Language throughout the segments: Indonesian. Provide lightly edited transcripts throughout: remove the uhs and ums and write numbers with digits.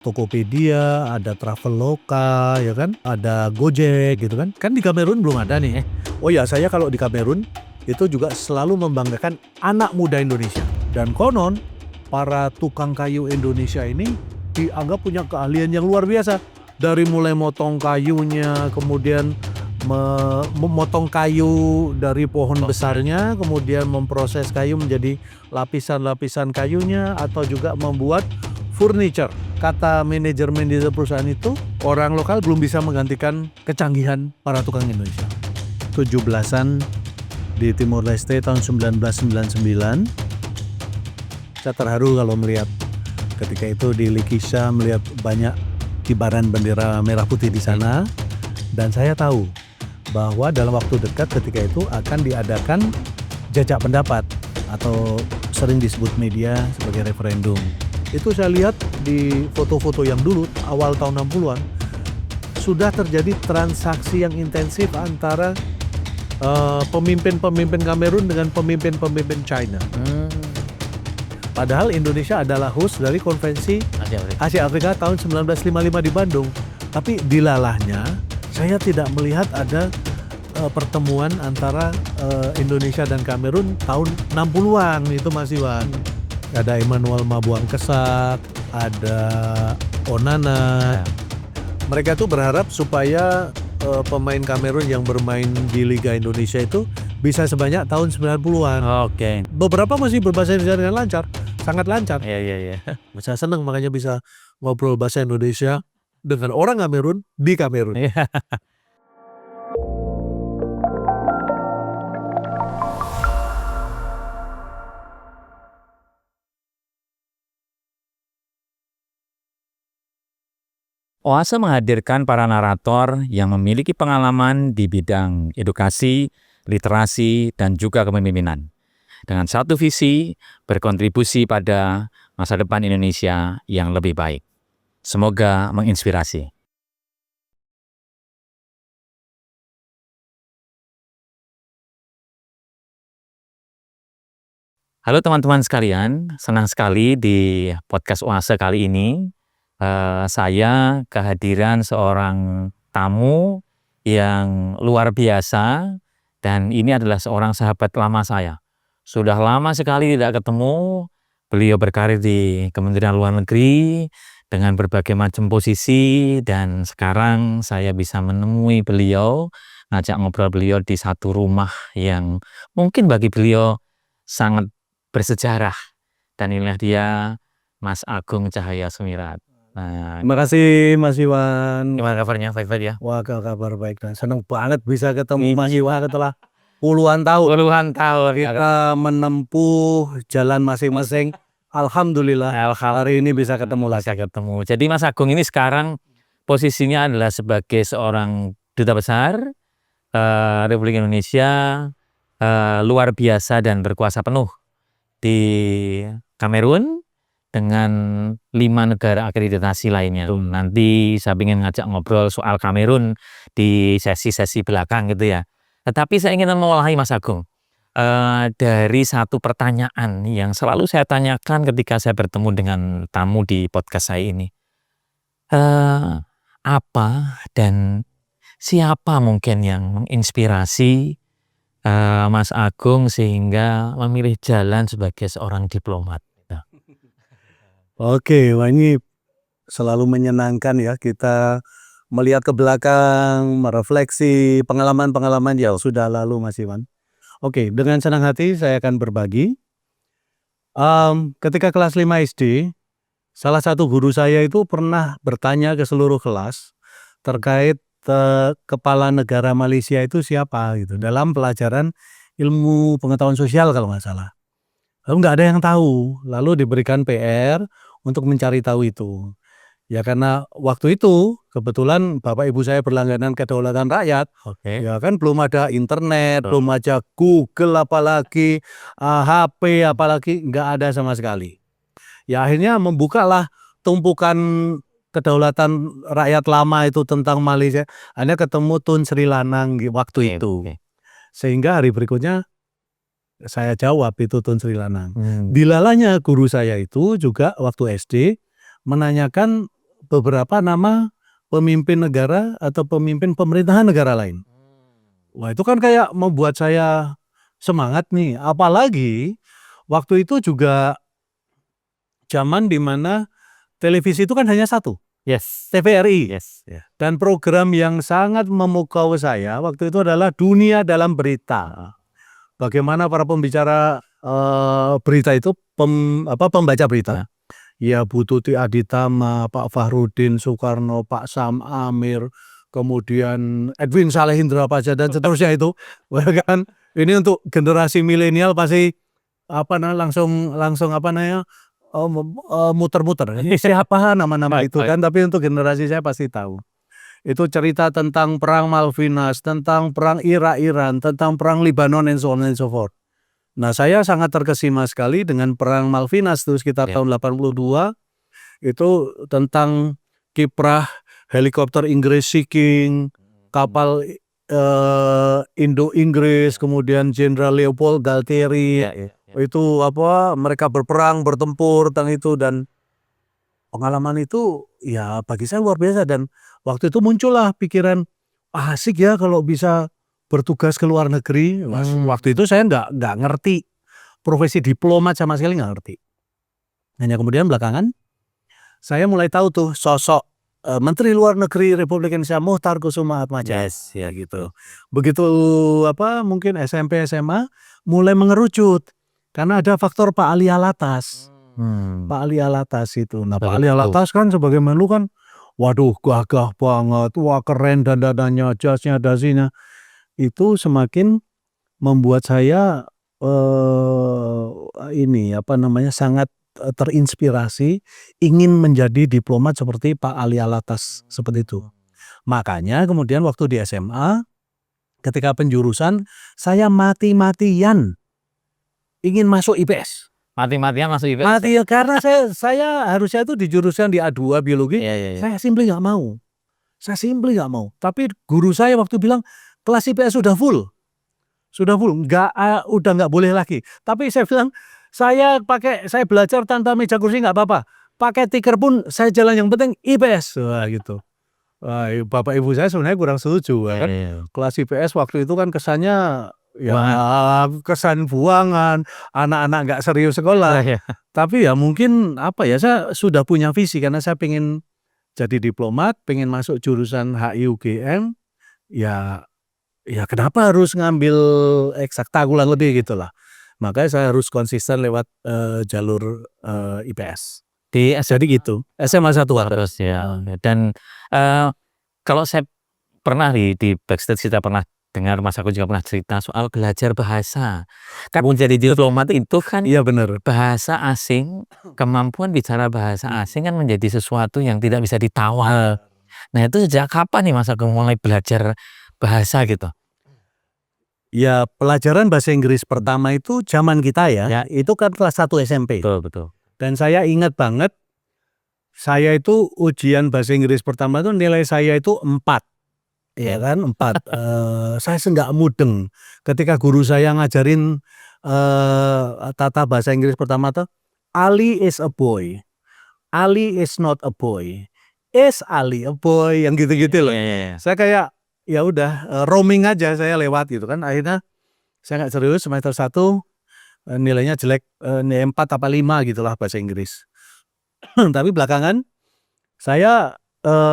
Tokopedia, ada Traveloka, ya kan, ada Gojek gitu kan. Kan di Kamerun belum ada nih. Oh ya, saya kalau di Kamerun itu juga selalu membanggakan anak muda Indonesia. Dan konon para tukang kayu Indonesia ini dianggap punya keahlian yang luar biasa. Dari mulai motong kayunya, kemudian memotong kayu dari pohon besarnya, kemudian memproses kayu menjadi lapisan-lapisan kayunya, atau juga membuat furniture. Kata manajer perusahaan itu, orang lokal belum bisa menggantikan kecanggihan para tukang Indonesia. 17-an di Timor Leste tahun 1999. Saya terharu kalau melihat ketika itu di Likisha, melihat banyak kibaran bendera merah putih di sana. Dan saya tahu bahwa dalam waktu dekat ketika itu akan diadakan jajak pendapat atau sering disebut media sebagai referendum. Itu saya lihat di foto-foto yang dulu awal tahun 60-an sudah terjadi transaksi yang intensif antara pemimpin-pemimpin Kamerun dengan pemimpin-pemimpin China. Padahal Indonesia adalah host dari konferensi Asia Afrika tahun 1955 di Bandung. Tapi dilalahnya saya tidak melihat ada pertemuan antara Indonesia dan Kamerun tahun 60-an itu Mas Iwan. Ada Emmanuel Mabuang Kesak, ada Onana. Mereka tuh berharap supaya pemain Kamerun yang bermain di Liga Indonesia itu bisa sebanyak tahun 90-an. Oke. Beberapa masih berbahasa Indonesia dengan lancar, sangat lancar. Iya. Saya senang makanya bisa ngobrol bahasa Indonesia dengan orang Kamerun di Kamerun. Oase menghadirkan para narator yang memiliki pengalaman di bidang edukasi, literasi, dan juga kepemimpinan. Dengan satu visi, berkontribusi pada masa depan Indonesia yang lebih baik. Semoga menginspirasi. Halo teman-teman sekalian, senang sekali di podcast Oase kali ini. Saya kehadiran seorang tamu yang luar biasa, dan ini adalah seorang sahabat lama saya. Sudah lama sekali tidak ketemu. Beliau berkarir di Kementerian Luar Negeri dengan berbagai macam posisi, dan sekarang saya bisa menemui beliau, ngajak ngobrol beliau di satu rumah yang mungkin bagi beliau sangat bersejarah. Dan inilah dia, Mas Agung Cahaya Sumirat. Terima kasih Mas Iwan. Gimana kabarnya? Baik-baik ya? Wah, kabar baik, dan senang banget bisa ketemu Mas Iwan setelah puluhan tahun kita menempuh jalan masing-masing. Alhamdulillah hari ini bisa ketemu lagi. Jadi Mas Agung ini sekarang posisinya adalah sebagai seorang duta besar Republik Indonesia, luar biasa dan berkuasa penuh di Kamerun dengan 5 negara akreditasi lainnya. Nanti saya ingin ngajak ngobrol soal Kamerun di sesi-sesi belakang gitu ya. Tetapi saya ingin mewalahi Mas Agung dari satu pertanyaan yang selalu saya tanyakan ketika saya bertemu dengan tamu di podcast saya ini. Apa dan siapa mungkin yang menginspirasi Mas Agung sehingga memilih jalan sebagai seorang diplomat? Oke, wah ini selalu menyenangkan ya kita melihat ke belakang, merefleksi pengalaman-pengalaman yang sudah lalu Mas Iwan. Oke, dengan senang hati saya akan berbagi. Ketika kelas 5 SD, salah satu guru saya itu pernah bertanya ke seluruh kelas terkait kepala negara Malaysia itu siapa gitu dalam pelajaran ilmu pengetahuan sosial kalau nggak salah. Lalu nggak ada yang tahu, lalu diberikan PR untuk mencari tahu itu. Ya karena waktu itu kebetulan Bapak Ibu saya berlangganan Kedaulatan Rakyat. Ya kan belum ada internet, belum ada Google, apalagi HP, apalagi nggak ada sama sekali. Ya akhirnya membukalah tumpukan Kedaulatan Rakyat lama itu tentang Malaysia. Hanya ketemu Tun Sri Lanang waktu itu. Sehingga hari berikutnya saya jawab itu Tun Sri Lanang. Dilalahnya guru saya itu juga waktu SD menanyakan beberapa nama pemimpin negara atau pemimpin pemerintahan negara lain. Wah, itu kan kayak membuat saya semangat nih. Apalagi waktu itu juga zaman di mana televisi itu kan hanya satu, Yes. TVRI. Yes. Ya. Dan program yang sangat memukau saya waktu itu adalah Dunia Dalam Berita. Bagaimana para pembicara berita itu, pembaca berita. Ya, Bu Tuti Aditama, Pak Fakhrudin Soekarno, Pak Sam Amir, kemudian Edwin Saleh Indrapaja dan seterusnya itu. Wah, kan ini untuk generasi milenial pasti langsung muter-muter. Ini siapa nama-nama itu kan, tapi untuk generasi saya pasti tahu. Itu cerita tentang perang Malvinas, tentang perang Irak-Iran, tentang perang Lebanon and so on and so forth. Nah, saya sangat terkesima sekali dengan perang Malvinas itu sekitar tahun 82. Itu tentang kiprah helikopter Inggris Sea King, kapal Indo-Inggris, kemudian Jenderal Leopold Galtieri. Itu mereka berperang, bertempur tentang itu, dan pengalaman itu ya bagi saya luar biasa. Dan waktu itu muncullah pikiran, asik ya kalau bisa bertugas ke luar negeri. Waktu itu saya nggak ngerti profesi diplomat, sama sekali nggak ngerti. Hanya kemudian belakangan saya mulai tahu tuh sosok Menteri Luar Negeri Republik Indonesia Muchtar Kusuma-Atmaja. Yes, ya gitu. Begitu mungkin SMP SMA mulai mengerucut karena ada faktor Pak Ali Alatas. Pak Ali Alatas itu. Nah, Pak Ali Alatas kan sebagai Menlu kan, waduh, gagah banget, wah keren dandanannya, jasnya, dasinya. Itu semakin membuat saya sangat terinspirasi ingin menjadi diplomat seperti Pak Ali Alatas seperti itu. Makanya kemudian waktu di SMA ketika penjurusan saya mati-matian ingin masuk IPS. Mati-matian masuk IPS. Mati karena saya harusnya itu di jurusan di A2 biologi. Saya simply nggak mau. Tapi guru saya waktu bilang kelas IPS sudah full, udah nggak boleh lagi. Tapi saya bilang saya belajar tanpa meja kursi nggak apa-apa, pakai tikar pun saya jalan, yang penting IPS. Wah, gitu. Wah, bapak ibu saya sebenarnya kurang setuju kan. Kelas IPS waktu itu kan kesannya kesan buangan, anak-anak nggak serius sekolah. Tapi ya mungkin saya sudah punya visi karena saya pengen jadi diplomat, pengen masuk jurusan HI UGM. Ya kenapa harus ngambil eksaktakuler lebih gitulah. Makanya saya harus konsisten lewat jalur IPS. Jadi gitu. SMA 1 terus ya. Dan kalau saya pernah di backstage kita pernah dengar, Mas aku juga pernah cerita soal belajar bahasa. Kan menjadi diplomat itu kan, iya benar, bahasa asing, kemampuan bicara bahasa asing kan menjadi sesuatu yang tidak bisa ditawar. Nah, itu sejak kapan nih Mas aku mulai belajar bahasa gitu? Ya, pelajaran bahasa Inggris pertama itu zaman kita ya. Itu kan kelas 1 SMP. Betul. Dan saya ingat banget, saya itu ujian bahasa Inggris pertama itu nilai saya itu 4. Ya kan, 4. Saya nggak mudeng ketika guru saya ngajarin tata bahasa Inggris pertama tuh, Ali is a boy, Ali is not a boy, is Ali a boy, yang gitu-gitu loh. Saya kayak ya udah roaming aja, saya lewat gitu kan. Akhirnya saya nggak serius, semester 1 nilainya jelek, 4 apa 5 gitulah bahasa Inggris. Tapi belakangan saya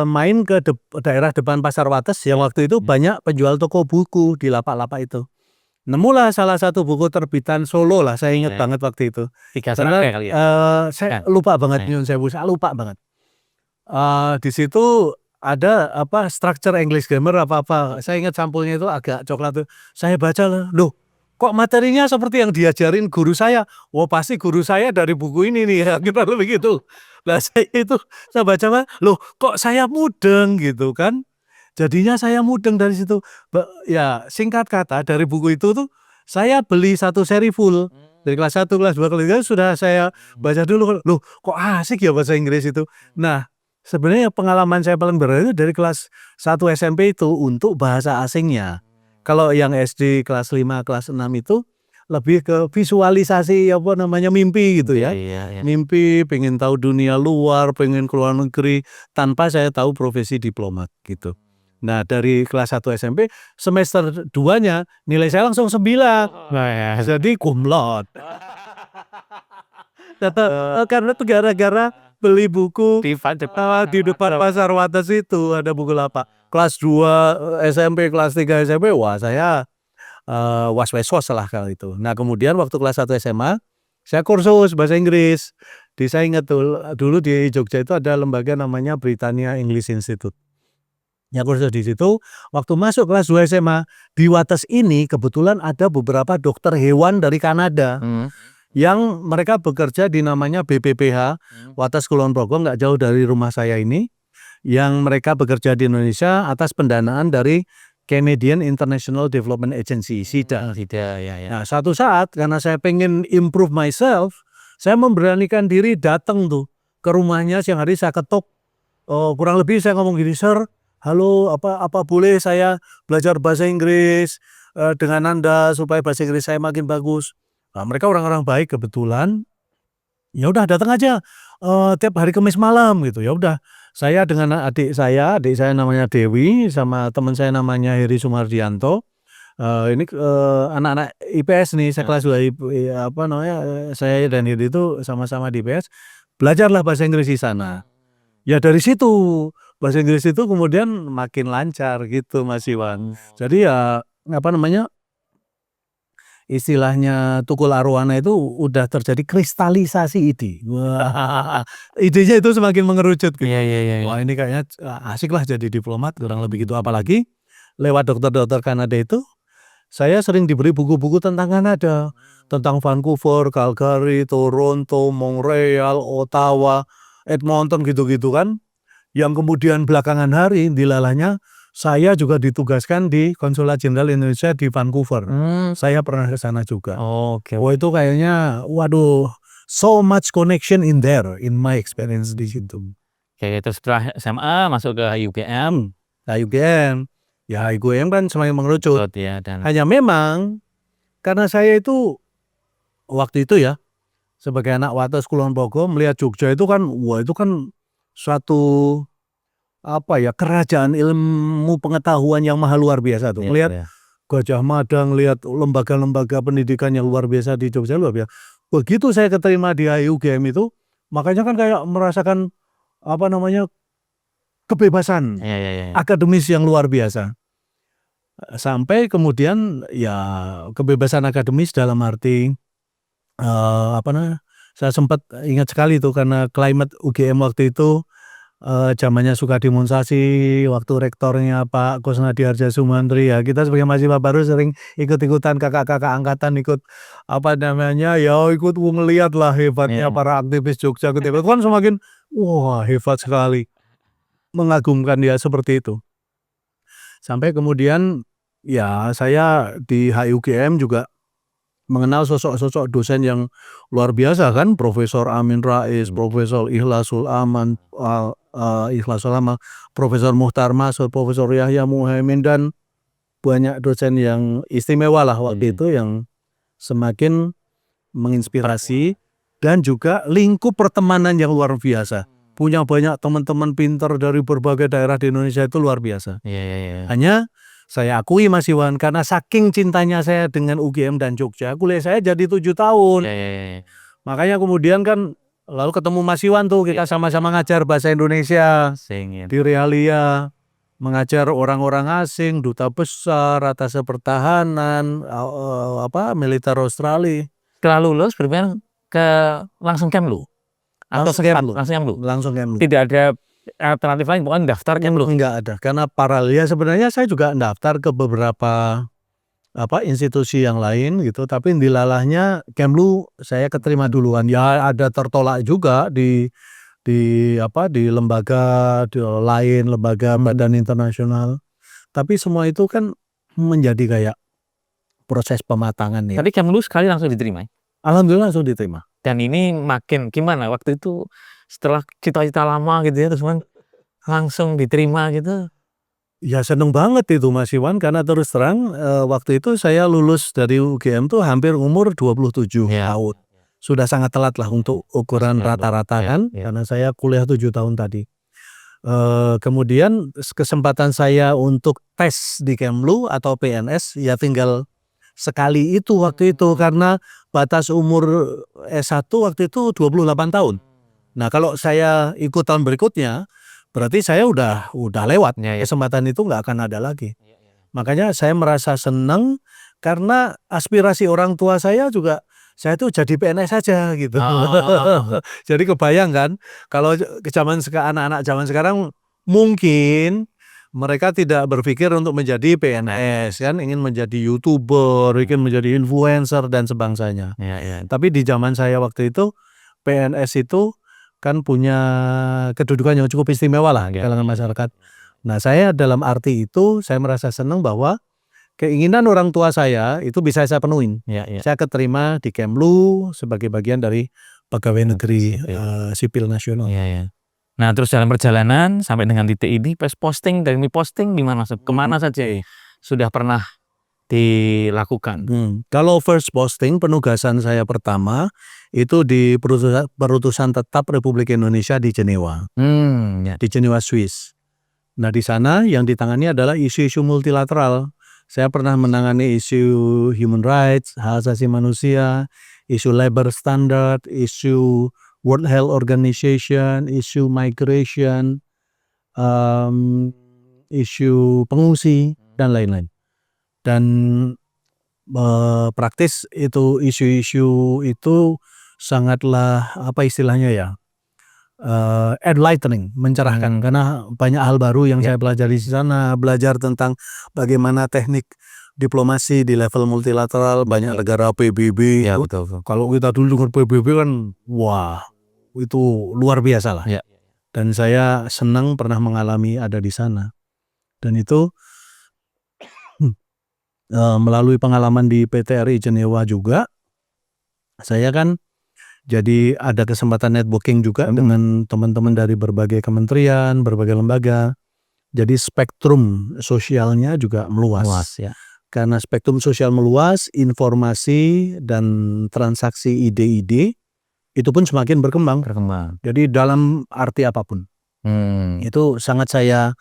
main ke daerah depan Pasar Wates yang waktu itu banyak penjual toko buku di lapak-lapak itu. Nemulah salah satu buku terbitan Solo lah, saya ingat banget waktu itu. Kali ya? Saya lupa banget, saya lupa banget. Di situ ada structure English grammar apa-apa. Saya ingat sampulnya itu agak coklat tuh. Saya baca loh, kok materinya seperti yang diajarin guru saya. Wah, pasti guru saya dari buku ini nih, kita begitu. Nah, saya baca, loh kok saya mudeng gitu kan. Jadinya saya mudeng dari situ. Ya, singkat kata dari buku itu tuh saya beli 1 seri full. Dari kelas 1, kelas 2, kelas 3 sudah saya baca dulu. Loh, kok asik ya bahasa Inggris itu. Nah, sebenarnya pengalaman saya paling berat itu dari kelas 1 SMP itu untuk bahasa asingnya. Kalau yang SD kelas 5, kelas 6 itu lebih ke visualisasi apa namanya mimpi gitu ya. Iya. Mimpi, pengen tahu dunia luar, pengen keluar negeri tanpa saya tahu profesi diplomat gitu. Nah, dari kelas 1 SMP semester 2-nya nilai saya langsung 9. Nah, ya. Jadi cum laude. Karena itu gara-gara beli buku Di di depan pasar Wates itu ada buku lapak. Kelas 2 SMP, kelas 3 SMP, wah saya was-was lah kalau itu. Nah, kemudian waktu kelas 1 SMA, saya kursus bahasa Inggris. Saya ingat dulu di Jogja itu ada lembaga namanya Britannia English Institute. Ya kursus di situ, waktu masuk kelas 2 SMA, di Wates ini kebetulan ada beberapa dokter hewan dari Kanada. Yang mereka bekerja di namanya BPPH, Wates Kulon Progo, nggak jauh dari rumah saya ini. Yang mereka bekerja di Indonesia atas pendanaan dari Canadian International Development Agency, SIDA. Ya. Nah, satu saat karena saya pengen improve myself, saya memberanikan diri datang tuh ke rumahnya. Siang hari saya ketok, kurang lebih saya ngomong gini, "Sir, halo, apa boleh saya belajar bahasa Inggris dengan Anda supaya bahasa Inggris saya makin bagus?" Nah, mereka orang-orang baik kebetulan. Ya udah datang aja tiap hari Kamis malam gitu. Ya udah, saya dengan adik saya namanya Dewi, sama teman saya namanya Heri Sumardianto. Ini anak-anak IPS nih, saya kelas 2 saya dan Heri itu sama-sama di IPS. Belajarlah bahasa Inggris di sana. Ya dari situ bahasa Inggris itu kemudian makin lancar gitu Mas Iwan. Jadi ya istilahnya tukul arwana itu udah terjadi kristalisasi ide. Wah, idenya itu semakin mengerucut gitu. Iya. Wah, ini kayaknya asik lah jadi diplomat, kurang lebih gitu. Apalagi lewat dokter-dokter Kanada itu, saya sering diberi buku-buku tentang Kanada, tentang Vancouver, Calgary, Toronto, Montreal, Ottawa, Edmonton gitu-gitu kan. Yang kemudian belakangan hari dilalahnya saya juga ditugaskan di Konsulat Jenderal Indonesia di Vancouver. Saya pernah ke sana juga. Oke. Wah, itu kayaknya waduh, so much connection in there in my experience di situ. Oke, terus setelah SMA masuk ke UGM. UGM. Ya, UGM kan semakin mengerucut. Ya, dan Hanya memang karena saya itu waktu itu ya sebagai anak Wates Kulon Progo melihat Jogja itu kan, wah itu kan suatu kerajaan ilmu pengetahuan yang maha luar biasa tuh. Melihat Gajah Mada, lihat lembaga-lembaga pendidikan yang luar biasa di Jogja, luar biasa. Begitu saya keterima di UGM itu, makanya kan kayak merasakan kebebasan akademis yang luar biasa. Sampai kemudian ya kebebasan akademis dalam arti saya sempat ingat sekali tuh karena climate UGM waktu itu zamannya Sukademonstrasi, waktu rektornya Pak Kusnadi Harja Sumantri, ya kita sebagai mahasiswa baru sering ikut-ikutan kakak-kakak angkatan, ikut ikut ngeliat lah hebatnya para aktivis Jogja ketika itu kan semakin wah hebat sekali, mengagumkan dia seperti itu. Sampai kemudian ya saya di HUGM juga mengenal sosok-sosok dosen yang luar biasa kan, Profesor Amin Rais, Profesor Ikhlasul Aman, Profesor Muhtar Masud, Profesor Yahya Muhaimin, dan banyak dosen yang istimewa lah waktu itu yang semakin menginspirasi, dan juga lingkup pertemanan yang luar biasa. Punya banyak teman-teman pintar dari berbagai daerah di Indonesia itu luar biasa. Hanya saya akui Mas Iwan, karena saking cintanya saya dengan UGM dan Jogja, kuliah saya jadi 7 tahun. Makanya kemudian kan lalu ketemu Mas Iwan tuh, kita sama-sama ngajar bahasa Indonesia di Realia, mengajar orang-orang asing, duta besar, atas pertahanan, militer Australia. Setelah lulus berpindah ke langsung Kemlu? Atau langsung Kemlu. Tidak ada alternatif lain, bukan daftar Kemlu? Enggak ada, karena paralel ya sebenarnya saya juga daftar ke beberapa institusi yang lain gitu, tapi dilalahnya Kemlu saya keterima duluan. Ya ada tertolak juga di lembaga lain, lembaga badan internasional. Tapi semua itu kan menjadi kayak proses pematangan ya. Tapi Kemlu sekali langsung diterima? Alhamdulillah langsung diterima. Dan ini makin gimana waktu itu setelah cita-cita lama gitu ya, terus langsung diterima gitu? Ya seneng banget itu Mas Iwan, karena terus terang, waktu itu saya lulus dari UGM tuh hampir umur 27 Ya. tahun. Sudah sangat telat lah untuk ukuran Masih rata-rata ya, kan, ya. karena saya kuliah 7 tahun tadi. Kemudian kesempatan saya untuk tes di Kemlu atau PNS ya tinggal sekali itu waktu itu, karena batas umur S1 waktu itu 28 tahun. Nah kalau saya ikut tahun berikutnya, berarti saya udah lewat, Ya, ya. kesempatan itu nggak akan ada lagi. Makanya saya merasa senang karena aspirasi orang tua saya juga, saya tuh jadi PNS saja gitu. Jadi kebayang kan kalau anak-anak zaman sekarang mungkin mereka tidak berpikir untuk menjadi PNS kan, ingin menjadi YouTuber, ingin menjadi influencer dan sebangsanya. Ya, ya. Tapi di zaman saya waktu itu PNS itu kan punya kedudukan yang cukup istimewa lah di kalangan masyarakat. Nah saya dalam arti itu saya merasa senang bahwa keinginan orang tua saya itu bisa saya penuhin. Ya, ya. Saya keterima di Kemlu sebagai bagian dari pegawai negeri sipil nasional. Ya, ya. Nah terus dalam perjalanan sampai dengan titik ini posting gimana Mas? Kemana saja sudah pernah dilakukan? Kalau first posting penugasan saya pertama itu di Perutusan Tetap Republik Indonesia di Jenewa. Ya. Di Jenewa, Swiss. Nah di sana yang ditangani adalah isu-isu multilateral. Saya pernah menangani isu human rights, hak asasi manusia, isu labor standard, isu World Health Organization, isu migration, isu pengungsi dan lain-lain. Dan praktis itu isu-isu itu sangatlah apa istilahnya ya, enlightening, mencerahkan karena banyak hal baru yang saya pelajari di sana, belajar tentang bagaimana teknik diplomasi di level multilateral, banyak negara PBB. Ya, betul. Kalau kita dulu dengar PBB kan wah itu luar biasa lah. Ya. Dan saya senang pernah mengalami ada di sana. Dan itu melalui pengalaman di PT RI Jenewa juga, saya kan jadi ada kesempatan networking juga dengan teman-teman dari berbagai kementerian, berbagai lembaga. Jadi spektrum sosialnya juga meluas. Ya. Karena spektrum sosial meluas, informasi dan transaksi ide-ide itu pun semakin berkembang. Jadi dalam arti apapun. Itu sangat saya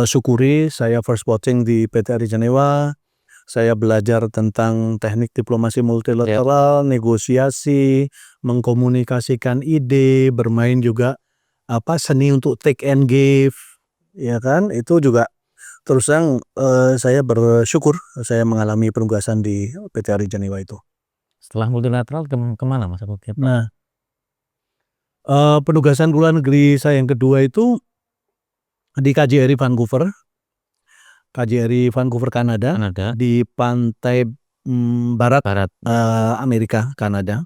syukuri. Saya first posting di PT RI Jenewa. Saya belajar tentang teknik diplomasi multilateral, negosiasi, mengkomunikasikan ide, bermain juga seni untuk take and give, ya kan? Itu juga terus terang saya bersyukur saya mengalami penugasan di PT RI Jenewa itu. Setelah multilateral kemana Mas? Nah, penugasan luar negeri saya yang kedua itu di KJRI Vancouver. KJRI Vancouver, Kanada, di pantai barat Amerika, Kanada.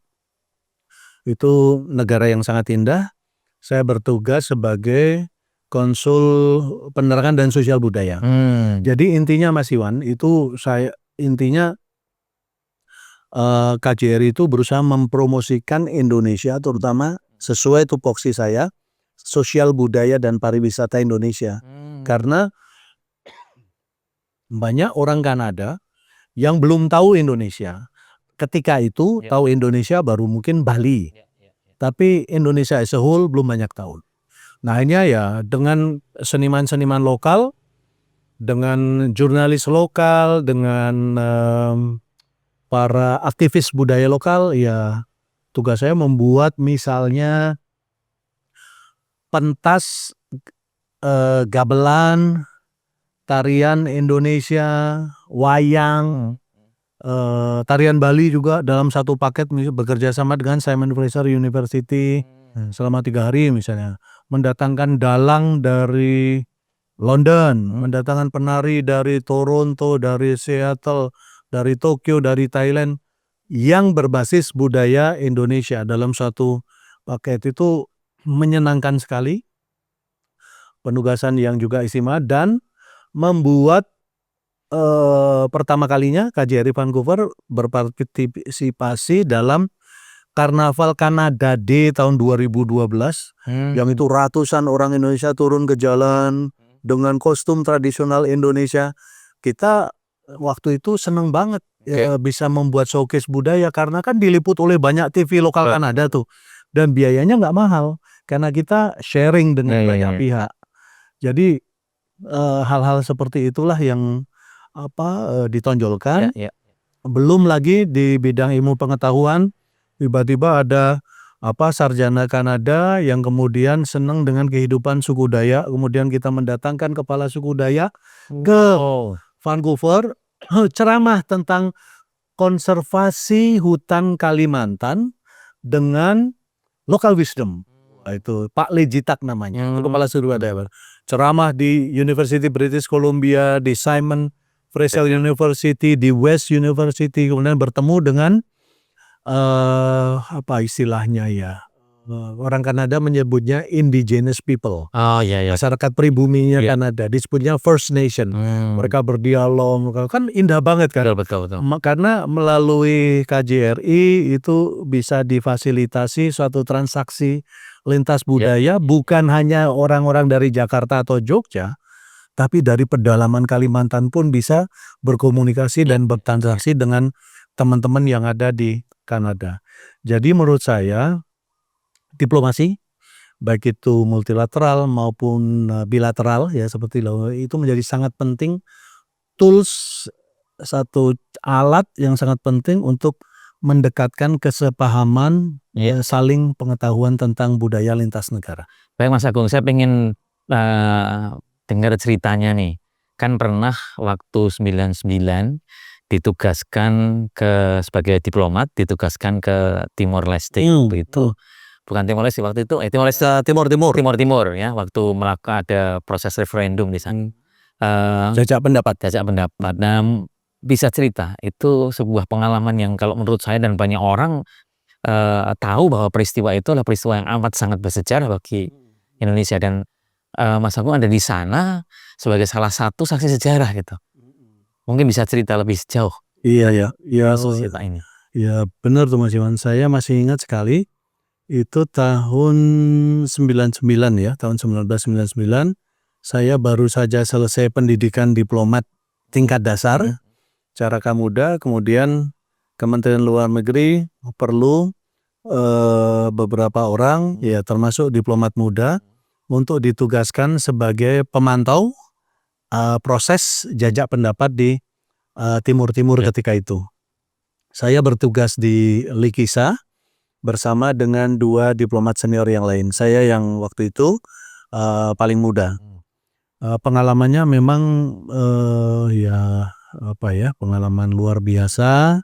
Itu negara yang sangat indah. Saya bertugas sebagai konsul penerangan dan sosial budaya. Jadi intinya Mas Iwan itu intinya KJRI itu berusaha mempromosikan Indonesia, terutama sesuai tupoksi saya, sosial budaya dan pariwisata Indonesia. Karena banyak orang Kanada yang belum tahu Indonesia. Ketika itu tahu Indonesia baru mungkin Bali. Tapi Indonesia as a whole belum banyak tahu. Nah akhirnya ya dengan seniman-seniman lokal, dengan jurnalis lokal, dengan para aktivis budaya lokal, ya tugas saya membuat misalnya pentas gamelan, tarian Indonesia, wayang, tarian Bali juga dalam satu paket, bekerja sama dengan Simon Fraser University selama 3 hari misalnya. Mendatangkan dalang dari London, mendatangkan penari dari Toronto, dari Seattle, dari Tokyo, dari Thailand yang berbasis budaya Indonesia dalam satu paket. Itu menyenangkan sekali. Penugasan yang juga istimewa dan membuat pertama kalinya KJRI Vancouver berpartisipasi dalam Karnaval Canada Day tahun 2012 yang itu ratusan orang Indonesia turun ke jalan dengan kostum tradisional Indonesia. Kita waktu itu seneng banget bisa membuat showcase budaya karena kan diliput oleh banyak TV lokal Kanada tuh. Dan biayanya nggak mahal karena kita sharing dengan banyak pihak. Jadi hal-hal seperti itulah yang ditonjolkan. Belum lagi di bidang ilmu pengetahuan, tiba-tiba ada sarjana Kanada yang kemudian senang dengan kehidupan suku Dayak, kemudian kita mendatangkan kepala suku Dayak ke Vancouver, ceramah tentang konservasi hutan Kalimantan dengan local wisdom. Itu Pak Lejitak namanya, itu kepala suku Dayak. Ceramah di University British Columbia, di Simon Fraser University, di West University, kemudian bertemu dengan istilahnya orang Kanada menyebutnya indigenous people. Masyarakat pribuminya Kanada disebutnya First Nation. Mereka berdialog, kan indah banget kan. Betul. Karena melalui KJRI itu bisa difasilitasi suatu transaksi lintas budaya, bukan hanya orang-orang dari Jakarta atau Jogja, tapi dari pedalaman Kalimantan pun bisa berkomunikasi dan bertransaksi dengan teman-teman yang ada di Kanada. Jadi menurut saya diplomasi baik itu multilateral maupun bilateral seperti itu menjadi sangat penting, tools, satu alat yang sangat penting untuk mendekatkan kesepahaman, saling pengetahuan tentang budaya lintas negara. Baik Mas Agung, saya pengen dengar ceritanya nih. Kan pernah waktu 99 ditugaskan sebagai diplomat, ditugaskan ke Timor Leste itu. Bukan Timor Leste waktu itu, Timor Timur ya, waktu ada proses referendum di sana. Jajak pendapat. Nah, bisa cerita, itu sebuah pengalaman yang kalau menurut saya dan banyak orang tahu bahwa peristiwa itu adalah peristiwa yang amat sangat bersejarah bagi Indonesia, dan Mas Agung ada di sana sebagai salah satu saksi sejarah gitu. Mungkin bisa cerita lebih jauh. Iya. Cerita ini. Ya benar tuh Mas Iwan, saya masih ingat sekali itu tahun 99 tahun 1999 saya baru saja selesai pendidikan diplomat tingkat dasar Caraka Muda, kemudian Kementerian Luar Negeri perlu beberapa orang termasuk diplomat muda untuk ditugaskan sebagai pemantau proses jajak pendapat di Timur ketika itu. Saya bertugas di Likisa bersama dengan 2 diplomat senior yang lain. Saya yang waktu itu paling muda. Pengalamannya memang pengalaman luar biasa.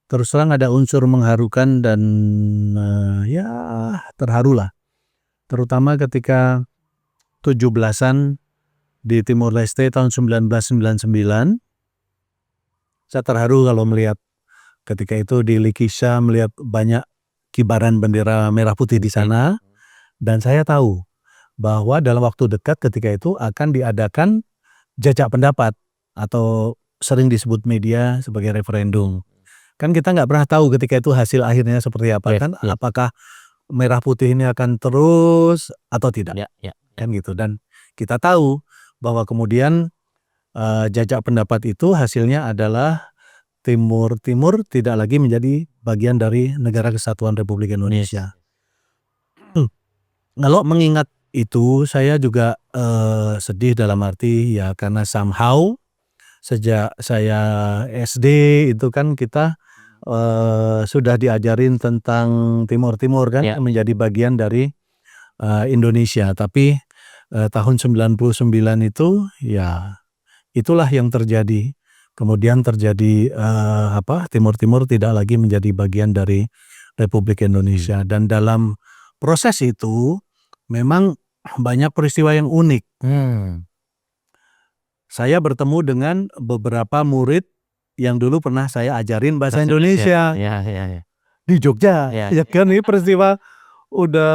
Terus terang ada unsur mengharukan dan terharulah. Terutama ketika 17-an di Timor Leste tahun 1999. Saya terharu kalau melihat ketika itu di Likisa, melihat banyak kibaran bendera merah putih di sana. Dan saya tahu bahwa dalam waktu dekat ketika itu akan diadakan jajak pendapat atau sering disebut media sebagai referendum. Kan kita nggak pernah tahu ketika itu hasil akhirnya seperti apa kan. Apakah merah putih ini akan terus atau tidak. Kan gitu. Dan kita tahu bahwa kemudian jajak pendapat itu hasilnya adalah Timur tidak lagi menjadi bagian dari Negara Kesatuan Republik Indonesia. Kalau mengingat itu saya juga sedih dalam arti karena somehow sejak saya SD itu kan kita sudah diajarin tentang Timur kan menjadi bagian dari Indonesia, tapi tahun 99 itu itulah yang terjadi. Kemudian terjadi Timur tidak lagi menjadi bagian dari Republik Indonesia. Dan dalam proses itu memang banyak peristiwa yang unik. Saya bertemu dengan beberapa murid yang dulu pernah saya ajarin bahasa Indonesia di Jogja. Kan ini peristiwa udah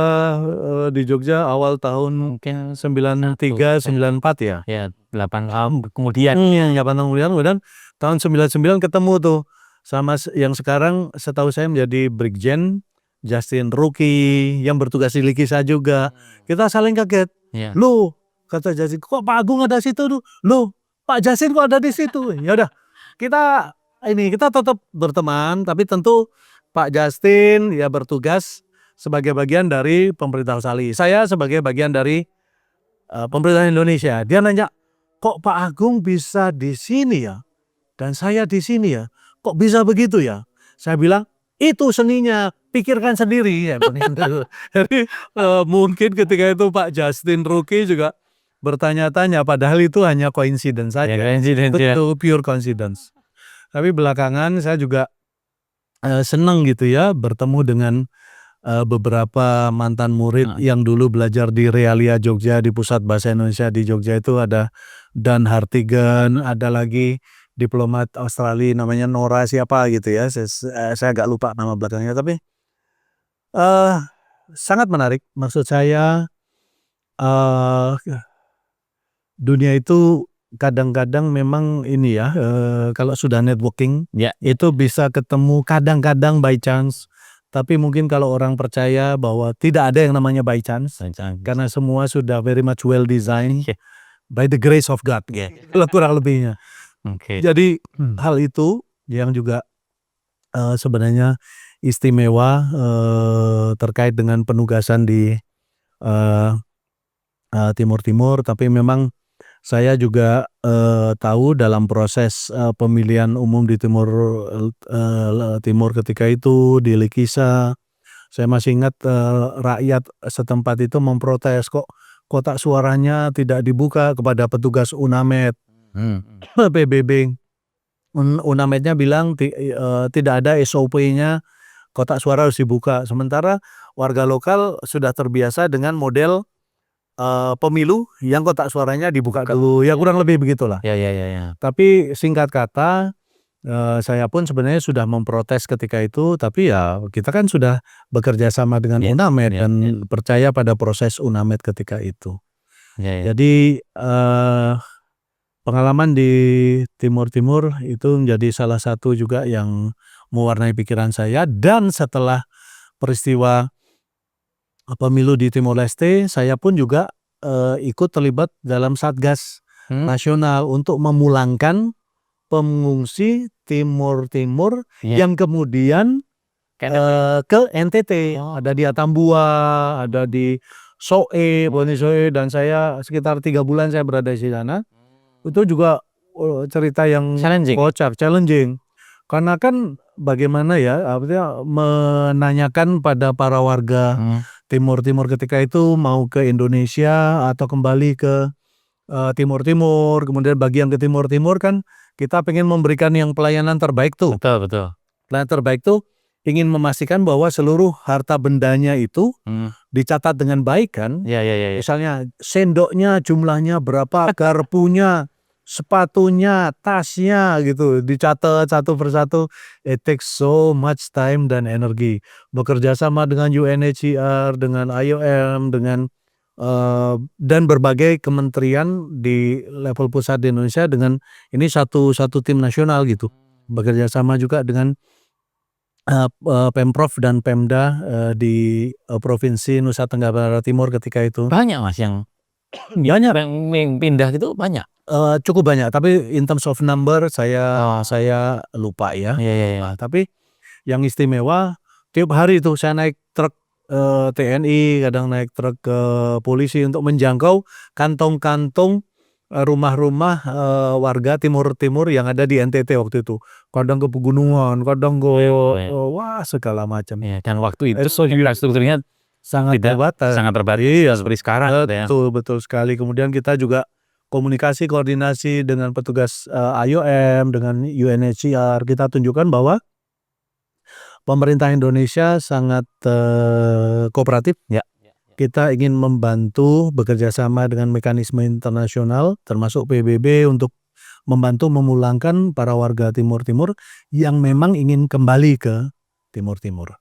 di Jogja awal tahun mungkin 93 94 8 tahun kemudian. 8 tahun kemudian tahun 99 ketemu tuh sama yang sekarang setahu saya menjadi Brigjen Justin Ruki yang bertugas di Likisa juga. Kita saling kaget. Lu Kata Jasin, kok Pak Agung ada situ tuh? Loh, Pak Jasin kok ada di situ? Ya udah, kita tetap berteman, tapi tentu Pak Justin ya bertugas sebagai bagian dari pemerintah Australia. Saya sebagai bagian dari pemerintah Indonesia. Dia nanya, kok Pak Agung bisa di sini ya? Dan saya di sini ya? Kok bisa begitu ya? Saya bilang, itu seninya, pikirkan sendiri. Ya, jadi mungkin ketika itu Pak Justin Ruki juga bertanya-tanya, padahal itu hanya coincidence saja. Betul, pure coincidence. Tapi belakangan saya juga senang gitu ya bertemu dengan beberapa mantan murid yang dulu belajar di Realia Jogja, di Pusat Bahasa Indonesia di Jogja itu ada Dan Hartigan, ada lagi diplomat Australia namanya Nora siapa gitu ya, saya agak lupa nama belakangnya, tapi sangat menarik. Maksud saya dunia itu kadang-kadang memang ini ya, kalau sudah networking itu bisa ketemu kadang-kadang by chance. Tapi mungkin kalau orang percaya bahwa tidak ada yang namanya by chance, karena semua sudah very much well designed by the grace of God, kurang lebihnya. Jadi hal itu yang juga sebenarnya istimewa terkait dengan penugasan di Timur Timur. Tapi memang saya juga tahu dalam proses pemilihan umum di Timur ketika itu di Lekisa, saya masih ingat rakyat setempat itu memprotes, kok kotak suaranya tidak dibuka kepada petugas UNAMED. PBB UNAMED-nya bilang tidak ada SOP-nya kotak suara harus dibuka. Sementara warga lokal sudah terbiasa dengan model pemilu yang kotak suaranya dibuka dulu, ya kurang lebih begitulah. Tapi singkat kata, saya pun sebenarnya sudah memprotes ketika itu, tapi ya kita kan sudah bekerja sama dengan UNAMED dan percaya pada proses UNAMED ketika itu. Jadi pengalaman di Timur Timur itu menjadi salah satu juga yang mewarnai pikiran saya. Dan setelah peristiwa pemilu di Timor Leste, saya pun juga ikut terlibat dalam Satgas Nasional untuk memulangkan pengungsi Timur Timur yang kemudian ke NTT. Ada di Atambua, ada di Soe, dan saya sekitar 3 bulan saya berada di sana. Itu juga cerita yang kocak, challenging. Karena kan bagaimana ya, artinya menanyakan pada para warga Timur Timur ketika itu mau ke Indonesia atau kembali ke Timur Timur, kemudian bagi yang ke Timur Timur kan kita pengen memberikan yang pelayanan terbaik tuh. Betul. Pelayanan terbaik tuh ingin memastikan bahwa seluruh harta bendanya itu dicatat dengan baik kan. Misalnya sendoknya jumlahnya berapa, garpunya, sepatunya, tasnya gitu, dicatat satu persatu. It takes so much time dan energi. Bekerja sama dengan UNHCR, dengan IOM, dengan dan berbagai kementerian di level pusat di Indonesia, dengan ini satu tim nasional gitu. Bekerja sama juga dengan Pemprov dan Pemda di Provinsi Nusa Tenggara Timur ketika itu. Banyak Mas yang pindah gitu, banyak. Cukup banyak, tapi in terms of number saya lupa ya. Tapi yang istimewa tiap hari itu saya naik truk TNI, kadang naik truk polisi untuk menjangkau kantong-kantong rumah-rumah warga Timur Timur yang ada di NTT waktu itu. Kadang ke pegunungan, kadang ke wah segala macam. Dan waktu itu infrastrukturnya sangat terbatas. Seperti sekarang. Betul sekali. Kemudian kita juga koordinasi dengan petugas IOM, dengan UNHCR. Kita tunjukkan bahwa pemerintah Indonesia sangat kooperatif. Kita ingin membantu bekerja sama dengan mekanisme internasional termasuk PBB untuk membantu memulangkan para warga Timur Timur yang memang ingin kembali ke Timur Timur.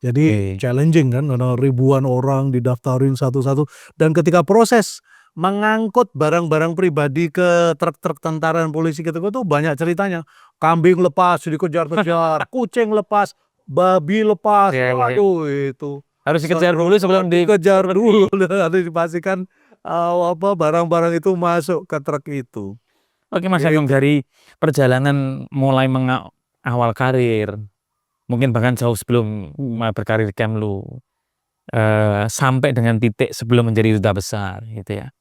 Jadi challenging kan, karena ribuan orang didaftarin satu-satu, dan ketika proses mengangkut barang-barang pribadi ke truk-truk tentara dan polisi gitu itu banyak ceritanya. Kambing lepas dikejar-kejar, kucing lepas, babi lepas. Waduh, itu harus dikejar dulu sebelum dikejar dulu. Harus dipastikan barang-barang itu masuk ke truk itu. Oke Mas Agung, dari perjalanan mulai awal karir, mungkin bahkan jauh sebelum berkarir di Kemlu, sampai dengan titik sebelum menjadi duta besar gitu ya.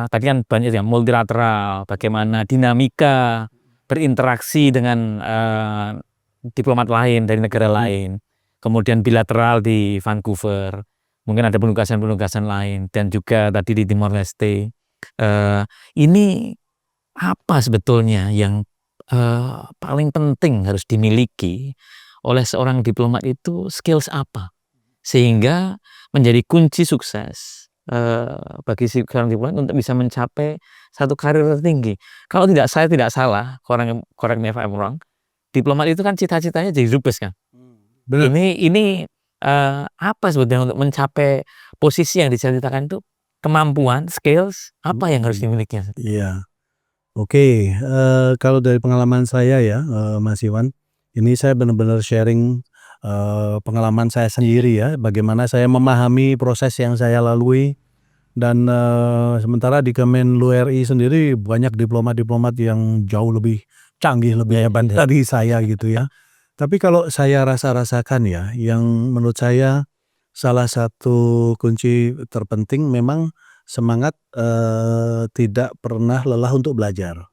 Tadi kan banyak ya multilateral, bagaimana dinamika berinteraksi dengan diplomat lain dari negara lain, kemudian bilateral di Vancouver, mungkin ada penugasan-penugasan lain, dan juga tadi di Timor Leste. Ini apa sebetulnya yang paling penting harus dimiliki oleh seorang diplomat itu, skills apa sehingga menjadi kunci sukses bagi seorang diplomat untuk bisa mencapai satu karir tertinggi? Kalau saya tidak salah, correct me if I'm wrong, diplomat itu kan cita-citanya jadi dubes kan. Benar. Ini apa sebetulnya untuk mencapai posisi yang dicita-citakan itu, kemampuan, skills apa yang harus dimiliki? Iya. Oke, kalau dari pengalaman saya ya, Mas Iwan, ini saya benar-benar sharing pengalaman saya sendiri ya, bagaimana saya memahami proses yang saya lalui, dan sementara di Kemenlu RI sendiri banyak diplomat-diplomat yang jauh lebih canggih, lebih hebat dari saya gitu ya. Tapi kalau saya rasakan ya, yang menurut saya salah satu kunci terpenting memang semangat tidak pernah lelah untuk belajar.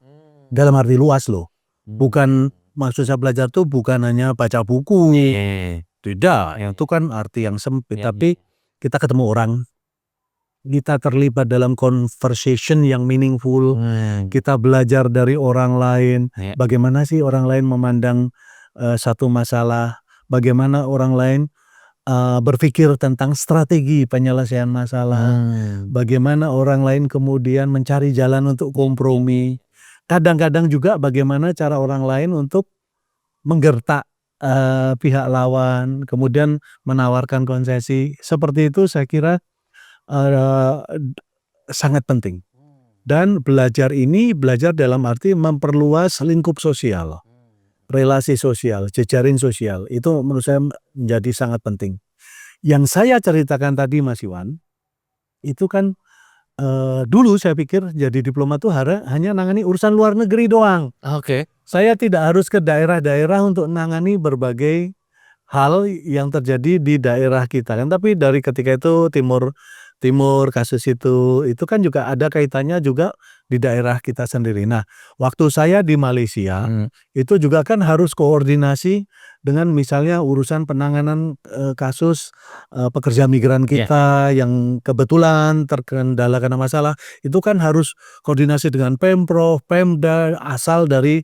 Dalam arti luas loh. Bukan, maksud saya belajar tuh bukan hanya baca buku. Tidak, itu kan arti yang sempit. Tapi kita ketemu orang, kita terlibat dalam conversation yang meaningful, kita belajar dari orang lain, bagaimana sih orang lain memandang satu masalah, bagaimana orang lain berpikir tentang strategi penyelesaian masalah, bagaimana orang lain kemudian mencari jalan untuk kompromi, kadang-kadang juga bagaimana cara orang lain untuk menggertak pihak lawan, kemudian menawarkan konsesi. Seperti itu saya kira sangat penting. Dan belajar dalam arti memperluas lingkup sosial, relasi sosial, jejaring sosial, itu menurut saya menjadi sangat penting. Yang saya ceritakan tadi Mas Iwan, itu kan dulu saya pikir jadi diplomat itu hanya nangani urusan luar negeri doang. Saya tidak harus ke daerah-daerah untuk nangani berbagai hal yang terjadi di daerah kita kan. Tapi dari ketika itu Timur kasus itu kan juga ada kaitannya juga di daerah kita sendiri. Nah, waktu saya di Malaysia itu juga kan harus koordinasi dengan misalnya urusan penanganan kasus pekerja migran kita yang kebetulan terkendala karena masalah, itu kan harus koordinasi dengan Pemprov, Pemda asal dari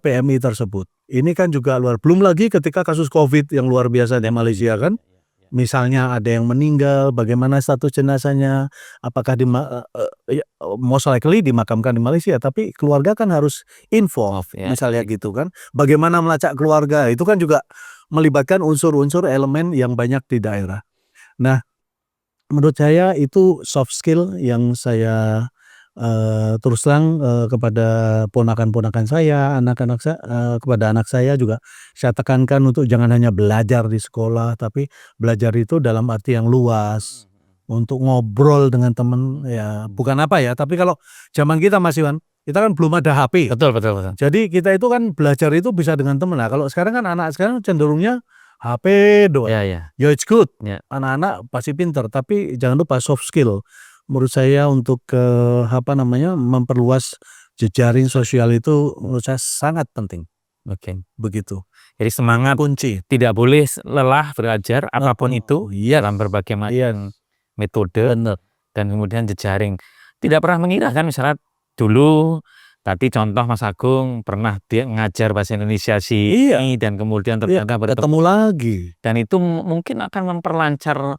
PMI tersebut. Ini kan juga belum lagi ketika kasus COVID yang luar biasa di Malaysia kan. Misalnya ada yang meninggal, bagaimana status jenazahnya, apakah most likely dimakamkan di Malaysia, tapi keluarga kan harus involve, misalnya gitu kan. Bagaimana melacak keluarga, itu kan juga melibatkan unsur-unsur elemen yang banyak di daerah. Nah, menurut saya itu soft skill yang saya terus terang kepada ponakan-ponakan saya, kepada anak saya juga saya tekankan untuk jangan hanya belajar di sekolah, tapi belajar itu dalam arti yang luas, untuk ngobrol dengan teman ya, bukan apa ya, tapi kalau zaman kita Mas Iwan, kita kan belum ada HP. Betul. Jadi kita itu kan belajar itu bisa dengan teman. Nah, kalau sekarang kan anak sekarang cenderungnya HP doang. Ya it's good. Anak-anak pasti pintar, tapi jangan lupa soft skill. Menurut saya untuk memperluas jejaring sosial itu menurut saya sangat penting. Begitu. Jadi semangat kunci, tidak boleh lelah belajar apapun itu dalam berbagai macam metode. Dan kemudian jejaring. Tidak pernah mengira kan, misalnya dulu tadi contoh Mas Agung pernah dia ngajar bahasa Indonesia dan kemudian ternyata ketemu lagi. Dan itu mungkin akan memperlancar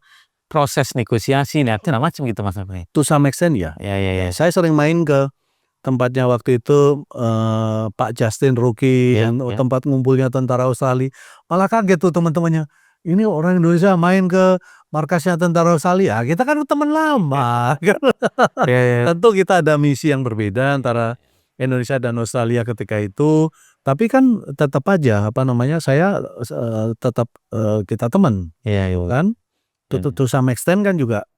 proses negosiasi macam gitu Mas Agung. To some extent ya. Saya sering main ke tempatnya waktu itu Pak Justin Ruki, tempat ngumpulnya tentara Australia. Malah kaget tuh teman-temannya. Ini orang Indonesia main ke markasnya tentara Australia. Kita kan teman lama. Tentu kita ada misi yang berbeda antara Indonesia dan Australia ketika itu. Tapi kan tetap aja saya tetap kita teman. Kan? To some extent kan juga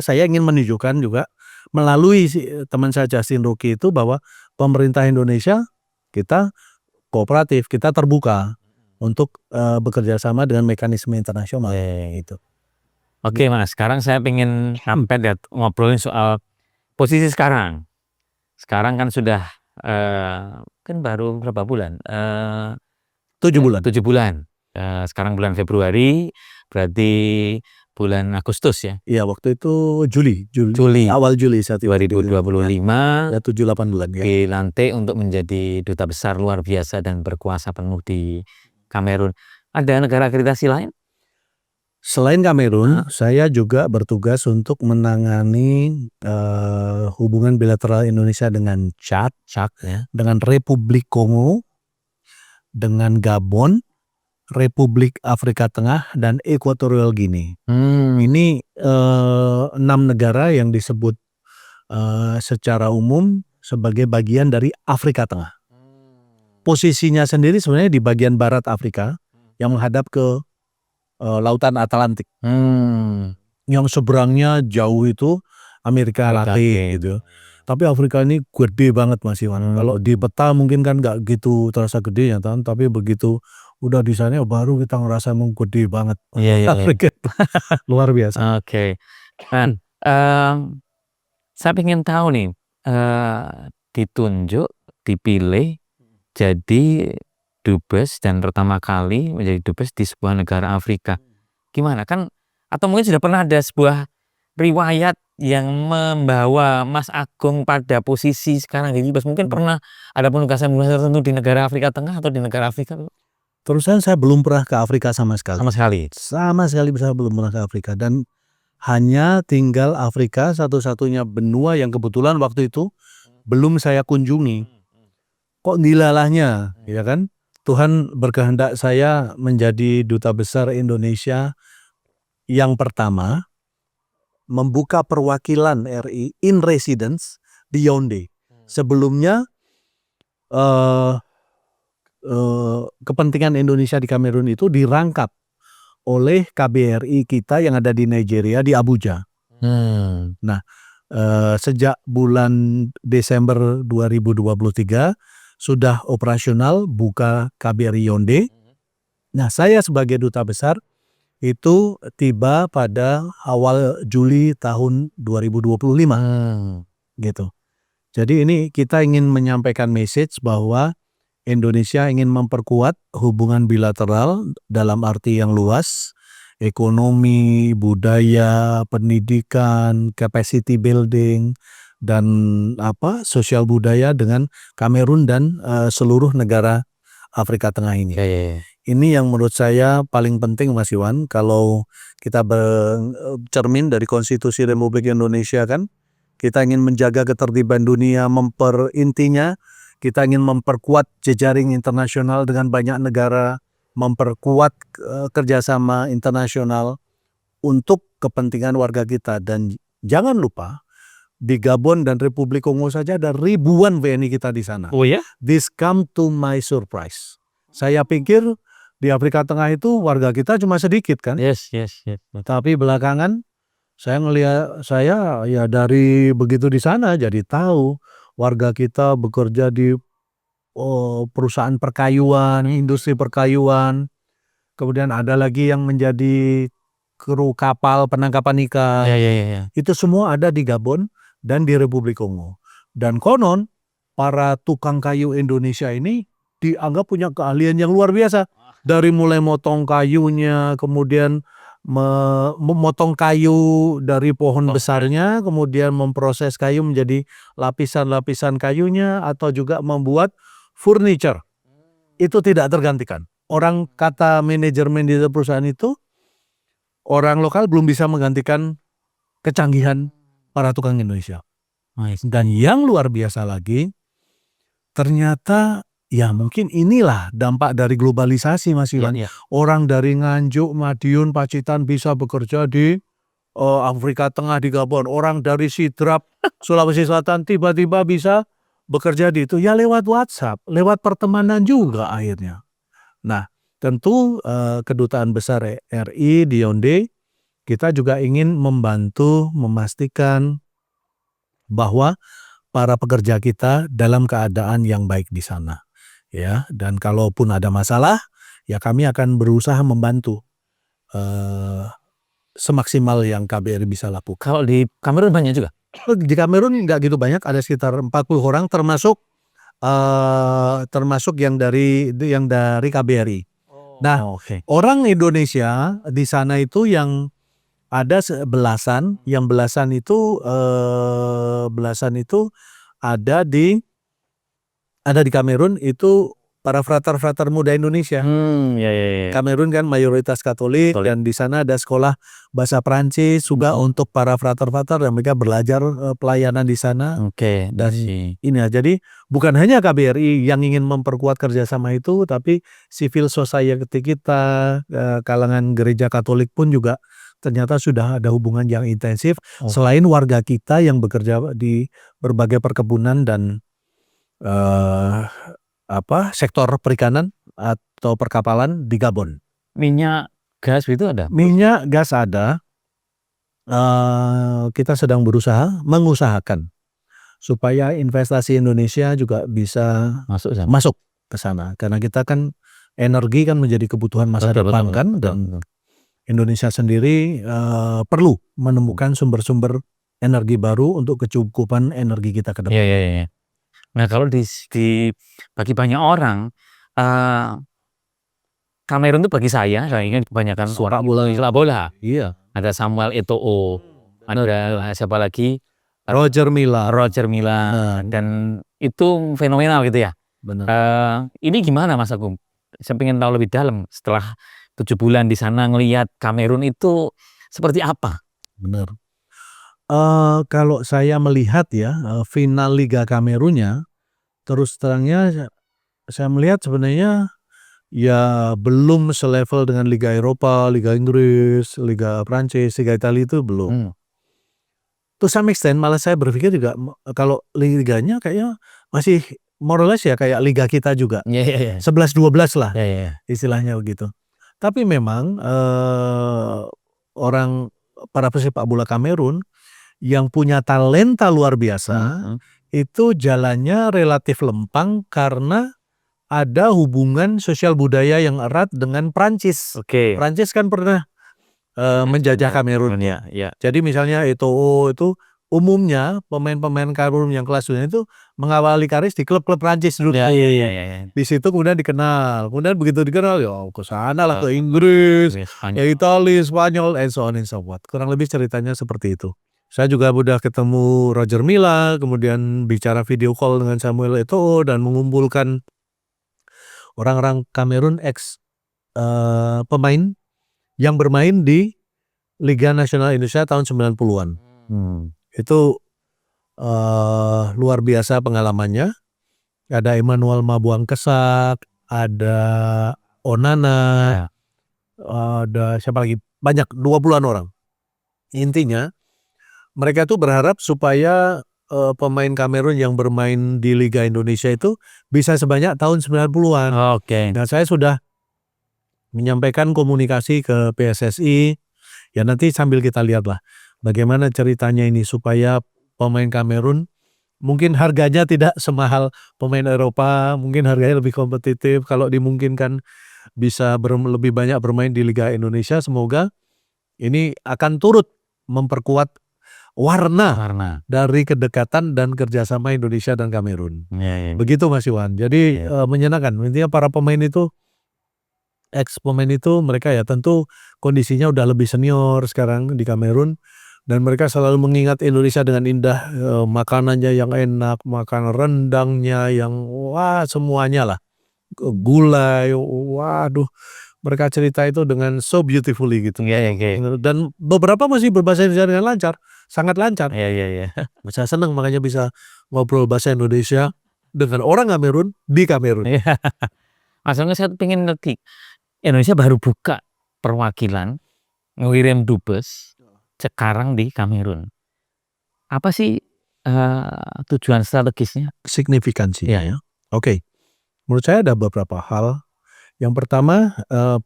saya ingin menunjukkan juga melalui teman saya Justin Ruki itu bahwa pemerintah Indonesia kita kooperatif, kita terbuka untuk bekerja sama dengan mekanisme internasional gitu. Oke Mas, sekarang saya pengen ngobrolin soal posisi sekarang. Sekarang kan sudah kan baru berapa bulan? 7 bulan. 7 bulan. Sekarang bulan Februari, berarti bulan Agustus ya? Iya, waktu itu Juli. Awal Juli saat itu. 2025. Ya 7-8 bulan ya. Dilantik untuk menjadi duta besar luar biasa dan berkuasa penuh di Kamerun. Ada negara akreditasi lain? Selain Kamerun, saya juga bertugas untuk menangani hubungan bilateral Indonesia dengan Chad, ya. dengan Republik Kongo, dengan Gabon, Republik Afrika Tengah, dan Equatorial Guinea. Ini 6 negara yang disebut secara umum sebagai bagian dari Afrika Tengah. Posisinya sendiri sebenarnya di bagian barat Afrika yang menghadap ke Lautan Atlantik. Yang seberangnya jauh itu Amerika Latin gitu. Tapi Afrika ini gede banget Mas Iwan. Kalau di peta mungkin kan nggak gitu terasa gede ya, tapi begitu udah di sana baru kita ngerasa gede banget. Afrika luar biasa. Oke. Saya ingin tahu nih, ditunjuk, dipilih jadi dubes dan pertama kali menjadi dubes di sebuah negara Afrika. Gimana kan? Atau mungkin sudah pernah ada sebuah riwayat yang membawa Mas Agung pada posisi sekarang jadi dubes. Mungkin pernah ada penugasan tertentu di negara Afrika Tengah atau di negara Afrika? Terus saya belum pernah ke Afrika sama sekali. Sama sekali saya belum pernah ke Afrika dan hanya tinggal Afrika satu-satunya benua yang kebetulan waktu itu belum saya kunjungi. Kok dilalahnya, ya kan? Tuhan berkehendak saya menjadi duta besar Indonesia yang pertama membuka perwakilan RI in residence di Yaoundé. Sebelumnya kepentingan Indonesia di Kamerun itu dirangkap oleh KBRI kita yang ada di Nigeria di Abuja. Nah, sejak bulan Desember 2023 sudah operasional buka KBRI Yaoundé. Nah, saya sebagai duta besar itu tiba pada awal Juli tahun 2025. Gitu. Jadi ini kita ingin menyampaikan message bahwa Indonesia ingin memperkuat hubungan bilateral dalam arti yang luas, ekonomi, budaya, pendidikan, capacity building, dan sosial budaya dengan Kamerun dan seluruh negara Afrika Tengah ini. Ini yang menurut saya paling penting Mas Iwan, kalau kita bercermin dari Konstitusi Republik Indonesia kan, kita ingin menjaga ketertiban dunia, intinya kita ingin memperkuat jejaring internasional dengan banyak negara, memperkuat kerjasama internasional untuk kepentingan warga kita. Dan jangan lupa, di Gabon dan Republik Kongo saja ada ribuan WNI kita di sana. Oh ya? This come to my surprise. Saya pikir di Afrika Tengah itu warga kita cuma sedikit kan? Yes. Tapi belakangan saya ya dari begitu di sana jadi tahu warga kita bekerja di perusahaan perkayuan, industri perkayuan. Kemudian ada lagi yang menjadi kru kapal penangkapan ikan. Itu semua ada di Gabon dan di Republik Kongo. Dan konon para tukang kayu Indonesia ini dianggap punya keahlian yang luar biasa. Dari mulai motong kayunya, kemudian memotong kayu dari pohon besarnya, kemudian memproses kayu menjadi lapisan-lapisan kayunya, atau juga membuat furniture. Itu tidak tergantikan. Orang kata manajer perusahaan itu, orang lokal belum bisa menggantikan kecanggihan para tukang Indonesia. Dan yang luar biasa lagi, ternyata ya mungkin inilah dampak dari globalisasi Mas Iwan. Orang dari Nganjuk, Madiun, Pacitan bisa bekerja di Afrika Tengah di Gabon. Orang dari Sidrap, Sulawesi Selatan tiba-tiba bisa bekerja di itu. Ya lewat WhatsApp, lewat pertemanan juga akhirnya. Nah, tentu Kedutaan Besar RI di Yaoundé kita juga ingin membantu memastikan bahwa para pekerja kita dalam keadaan yang baik di sana, ya. Dan kalaupun ada masalah, ya kami akan berusaha membantu semaksimal yang KBRI bisa lakukan. Kalau di Kamerun banyak juga? Di Kamerun nggak gitu banyak, ada sekitar 40 orang termasuk yang dari KBRI. Nah, Oke. orang Indonesia di sana itu yang ada belasan, yang belasan itu ada di Kamerun, itu para frater-frater muda Indonesia. Ya. Kamerun kan mayoritas Katolik, dan di sana ada sekolah bahasa Prancis juga untuk para frater-frater, dan mereka belajar pelayanan di sana. Oke. Dan ini ya, jadi bukan hanya KBRI yang ingin memperkuat kerjasama itu, tapi civil society kita, kalangan gereja Katolik pun juga ternyata sudah ada hubungan yang intensif. Selain warga kita yang bekerja di berbagai perkebunan dan sektor perikanan atau perkapalan di Gabon. Minyak gas itu ada? Minyak gas ada. Kita sedang mengusahakan supaya investasi Indonesia juga bisa masuk ke sana, karena kita kan energi kan menjadi kebutuhan masa depan kan, dan Indonesia sendiri perlu menemukan sumber-sumber energi baru untuk kecukupan energi kita ke depan. Iya. Nah, kalau bagi banyak orang, Kamerun itu bagi saya ingat kebanyakan Sepak bola. Iya. Ada Samuel Eto'o, ada siapa lagi? Roger Milla. Dan itu fenomenal gitu ya. Benar. Ini gimana Mas Agung? Saya pengen tahu lebih dalam setelah 7 bulan di sana ngelihat Kamerun itu seperti apa? Benar. Kalau saya melihat ya, final Liga Kamerunnya, terus terangnya saya melihat sebenarnya ya belum selevel dengan Liga Eropa, Liga Inggris, Liga Prancis, Liga Italia, itu belum. To some extent malah saya berpikir juga kalau liganya kayaknya masih more or less ya kayak liga kita juga. 11-12 lah. Istilahnya begitu. Tapi memang para pesepak bola Kamerun yang punya talenta luar biasa itu jalannya relatif lempang karena ada hubungan sosial budaya yang erat dengan Prancis. Prancis kan pernah menjajah Kamerun. Jadi misalnya Eto'o itu umumnya pemain-pemain Kamerun yang kelas dunia itu mengawali karir di klub-klub Prancis dulu. Di situ kemudian dikenal. Kemudian begitu dikenal ya ke sana lah, ke Inggris, ya Italia, Spanyol, and so on and so forth. Kurang lebih ceritanya seperti itu. Saya juga udah ketemu Roger Milla, kemudian bicara video call dengan Samuel Eto'o dan mengumpulkan orang-orang Kamerun pemain yang bermain di Liga Nasional Indonesia tahun 90-an. Itu luar biasa pengalamannya. Ada Emmanuel Mabuang Kesak, ada Onana, ada siapa lagi? Banyak, 20-an orang. Intinya mereka tuh berharap supaya pemain Kamerun yang bermain di Liga Indonesia itu bisa sebanyak tahun 90-an. Nah, saya sudah menyampaikan komunikasi ke PSSI. Ya nanti sambil kita lihatlah bagaimana ceritanya ini supaya pemain Kamerun mungkin harganya tidak semahal pemain Eropa, mungkin harganya lebih kompetitif. Kalau dimungkinkan bisa lebih banyak bermain di Liga Indonesia, semoga ini akan turut memperkuat warna dari kedekatan dan kerjasama Indonesia dan Kamerun. Begitu Mas Iwan. Jadi menyenangkan. Intinya para pemain itu, ex-pemain itu, mereka ya tentu kondisinya udah lebih senior sekarang di Kamerun. Dan mereka selalu mengingat Indonesia dengan indah, makanannya yang enak, makan rendangnya yang wah semuanya lah. Gulai, waduh. Mereka cerita itu dengan so beautifully gitu. Dan beberapa masih berbahasa Indonesia dengan lancar, sangat lancar. Saya senang makanya bisa ngobrol bahasa Indonesia dengan orang Kamerun di Kamerun. Mas Angga, saya pengen ngerti, Indonesia baru buka perwakilan, ngirim dubes sekarang di Kamerun. Apa sih tujuan strategisnya? Signifikansinya ya. Oke. Menurut saya ada beberapa hal. Yang pertama,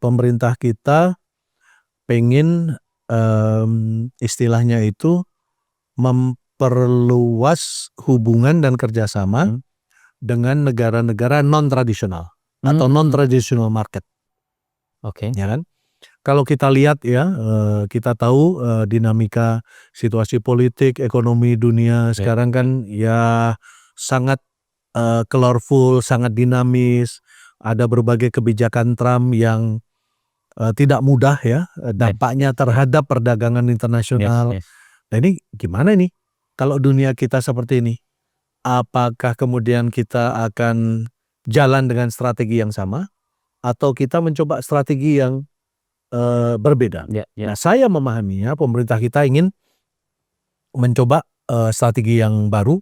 pemerintah kita pengen istilahnya itu memperluas hubungan dan kerjasama dengan negara-negara non-tradisional atau non-traditional market, Oke. ya kan? Kalau kita lihat ya, kita tahu dinamika situasi politik, ekonomi dunia sekarang kan ya sangat colorful, sangat dinamis. Ada berbagai kebijakan Trump yang tidak mudah ya, dampaknya terhadap perdagangan internasional. Nah ini gimana nih kalau dunia kita seperti ini? Apakah kemudian kita akan jalan dengan strategi yang sama atau kita mencoba strategi yang berbeda? Nah saya memahaminya pemerintah kita ingin mencoba strategi yang baru,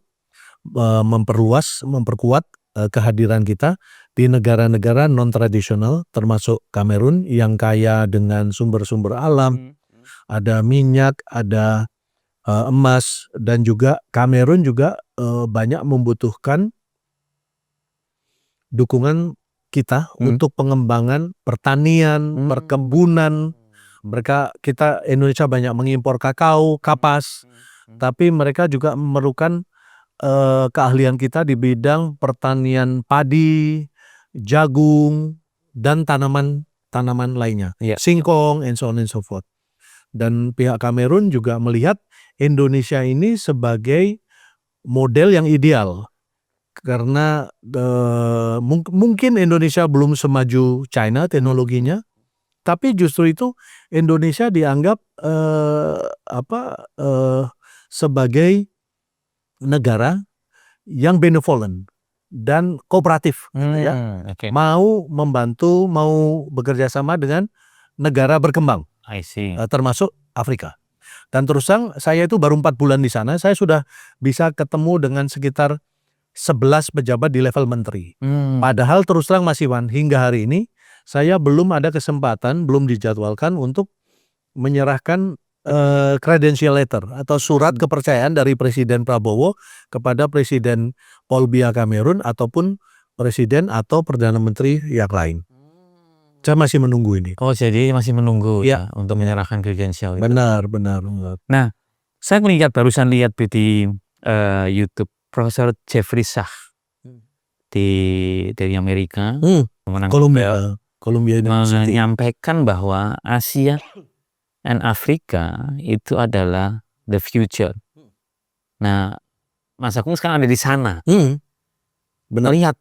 memperluas, memperkuat kehadiran kita di negara-negara non-tradisional termasuk Kamerun yang kaya dengan sumber-sumber alam, ada minyak, ada emas, dan juga Kamerun juga banyak membutuhkan dukungan kita untuk pengembangan pertanian, perkebunan. Indonesia banyak mengimpor kakao, kapas, tapi mereka juga memerlukan keahlian kita di bidang pertanian padi, jagung, dan tanaman lainnya, singkong, and so on and so forth. Dan pihak Kamerun juga melihat Indonesia ini sebagai model yang ideal karena mungkin Indonesia belum semaju China teknologinya, tapi justru itu Indonesia dianggap sebagai negara yang benevolent dan kooperatif, ya. Mau membantu, mau bekerja sama dengan negara berkembang, termasuk Afrika. Dan terus terang saya itu baru 4 bulan di sana, saya sudah bisa ketemu dengan sekitar 11 pejabat di level menteri. Padahal terus terang Mas Iwan, hingga hari ini saya belum ada kesempatan, belum dijadwalkan untuk menyerahkan credential letter atau surat kepercayaan dari Presiden Prabowo kepada Presiden Paul Biya Kamerun ataupun Presiden atau Perdana Menteri yang lain. Saya masih menunggu ini. Oh, jadi masih menunggu ya untuk menyerahkan kredensial. Benar. Nah, saya barusan lihat di YouTube Profesor Jeffrey Sachs dari Amerika, Columbia University, menyampaikan bahwa Asia and Afrika itu adalah the future. Nah, Mas Agung sekarang ada di sana. Benar. Lihat,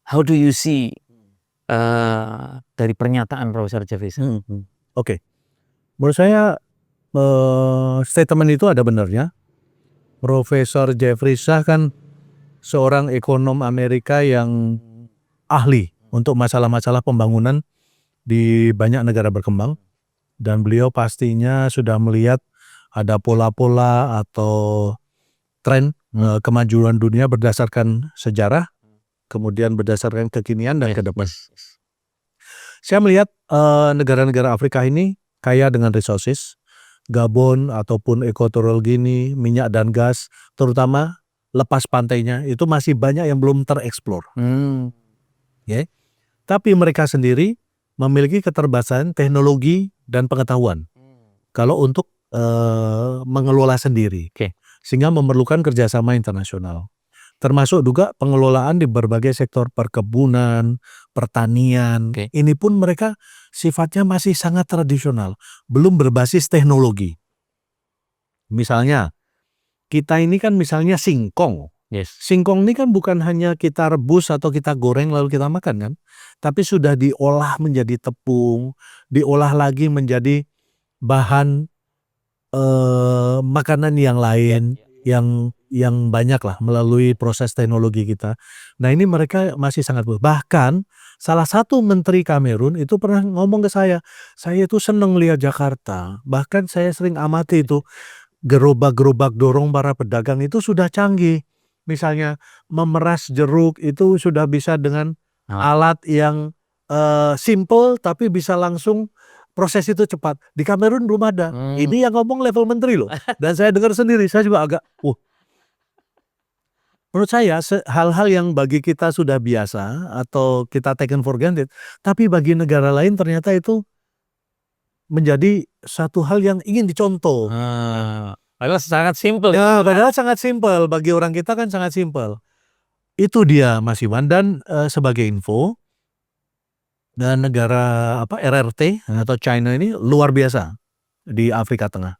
how do you see dari pernyataan Profesor Jeffrey Sachs? Oke. Menurut saya statement itu ada benarnya. Profesor Jeffrey Sachs kan seorang ekonom Amerika yang ahli untuk masalah-masalah pembangunan di banyak negara berkembang. Dan beliau pastinya sudah melihat ada pola-pola atau tren kemajuan dunia berdasarkan sejarah, kemudian berdasarkan kekinian dan ke depan. Saya melihat negara-negara Afrika ini kaya dengan resources, Gabon ataupun Equatorial Guinea, minyak dan gas, terutama lepas pantainya itu masih banyak yang belum tereksplor. Tapi mereka sendiri memiliki keterbatasan teknologi dan pengetahuan kalau untuk mengelola sendiri, sehingga memerlukan kerjasama internasional, termasuk juga pengelolaan di berbagai sektor perkebunan, pertanian. Ini pun mereka sifatnya masih sangat tradisional, belum berbasis teknologi. Misalnya kita ini kan misalnya singkong. Singkong ini kan bukan hanya kita rebus atau kita goreng lalu kita makan kan, tapi sudah diolah menjadi tepung, diolah lagi menjadi bahan makanan yang lain, yang banyak lah melalui proses teknologi kita. Nah ini mereka masih sangat bahkan salah satu menteri Kamerun itu pernah ngomong ke saya itu seneng lihat Jakarta, bahkan saya sering amati itu gerobak-gerobak dorong para pedagang itu sudah canggih. Misalnya memeras jeruk itu sudah bisa dengan alat yang simple tapi bisa langsung proses itu cepat. Di Kamerun belum ada. Ini yang ngomong level menteri loh. Dan saya dengar sendiri, saya juga agak menurut saya hal-hal yang bagi kita sudah biasa atau kita taken for granted, tapi bagi negara lain ternyata itu menjadi satu hal yang ingin dicontoh. Padahal sangat simpel. Ya, padahal sangat simpel bagi orang kita kan sangat simpel. Itu dia Mas Iwan dan sebagai info dan negara RRT atau China ini luar biasa di Afrika Tengah.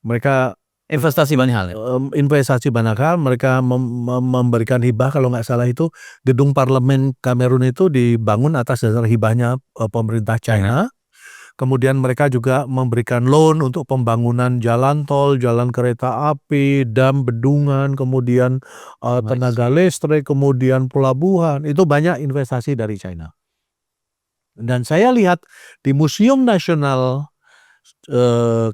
Mereka Investasi banyak hal. investasi banyak hal, mereka memberikan hibah kalau nggak salah itu gedung parlemen Kamerun itu dibangun atas dasar hibahnya pemerintah China. Kemudian mereka juga memberikan loan untuk pembangunan jalan tol, jalan kereta api, dam, bendungan, kemudian tenaga listrik, kemudian pelabuhan. Itu banyak investasi dari China. Dan saya lihat di Museum Nasional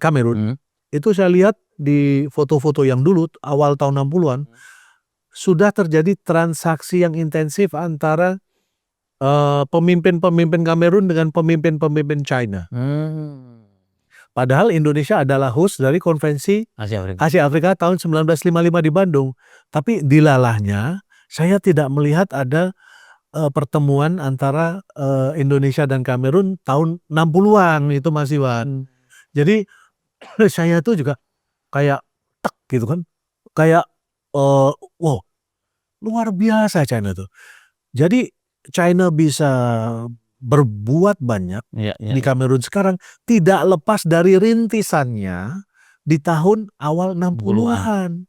Kamerun, itu saya lihat di foto-foto yang dulu awal tahun 60-an sudah terjadi transaksi yang intensif antara pemimpin-pemimpin Kamerun dengan pemimpin-pemimpin China. Padahal Indonesia adalah host dari konferensi Asia Afrika tahun 1955 di Bandung. Tapi dilalahnya saya tidak melihat ada pertemuan antara Indonesia dan Kamerun tahun 60-an itu Mas Iwan. Jadi saya tuh juga kayak tek gitu kan. Kayak wow, luar biasa China tuh. Jadi China bisa berbuat banyak di Kamerun sekarang tidak lepas dari rintisannya di tahun awal 60-an.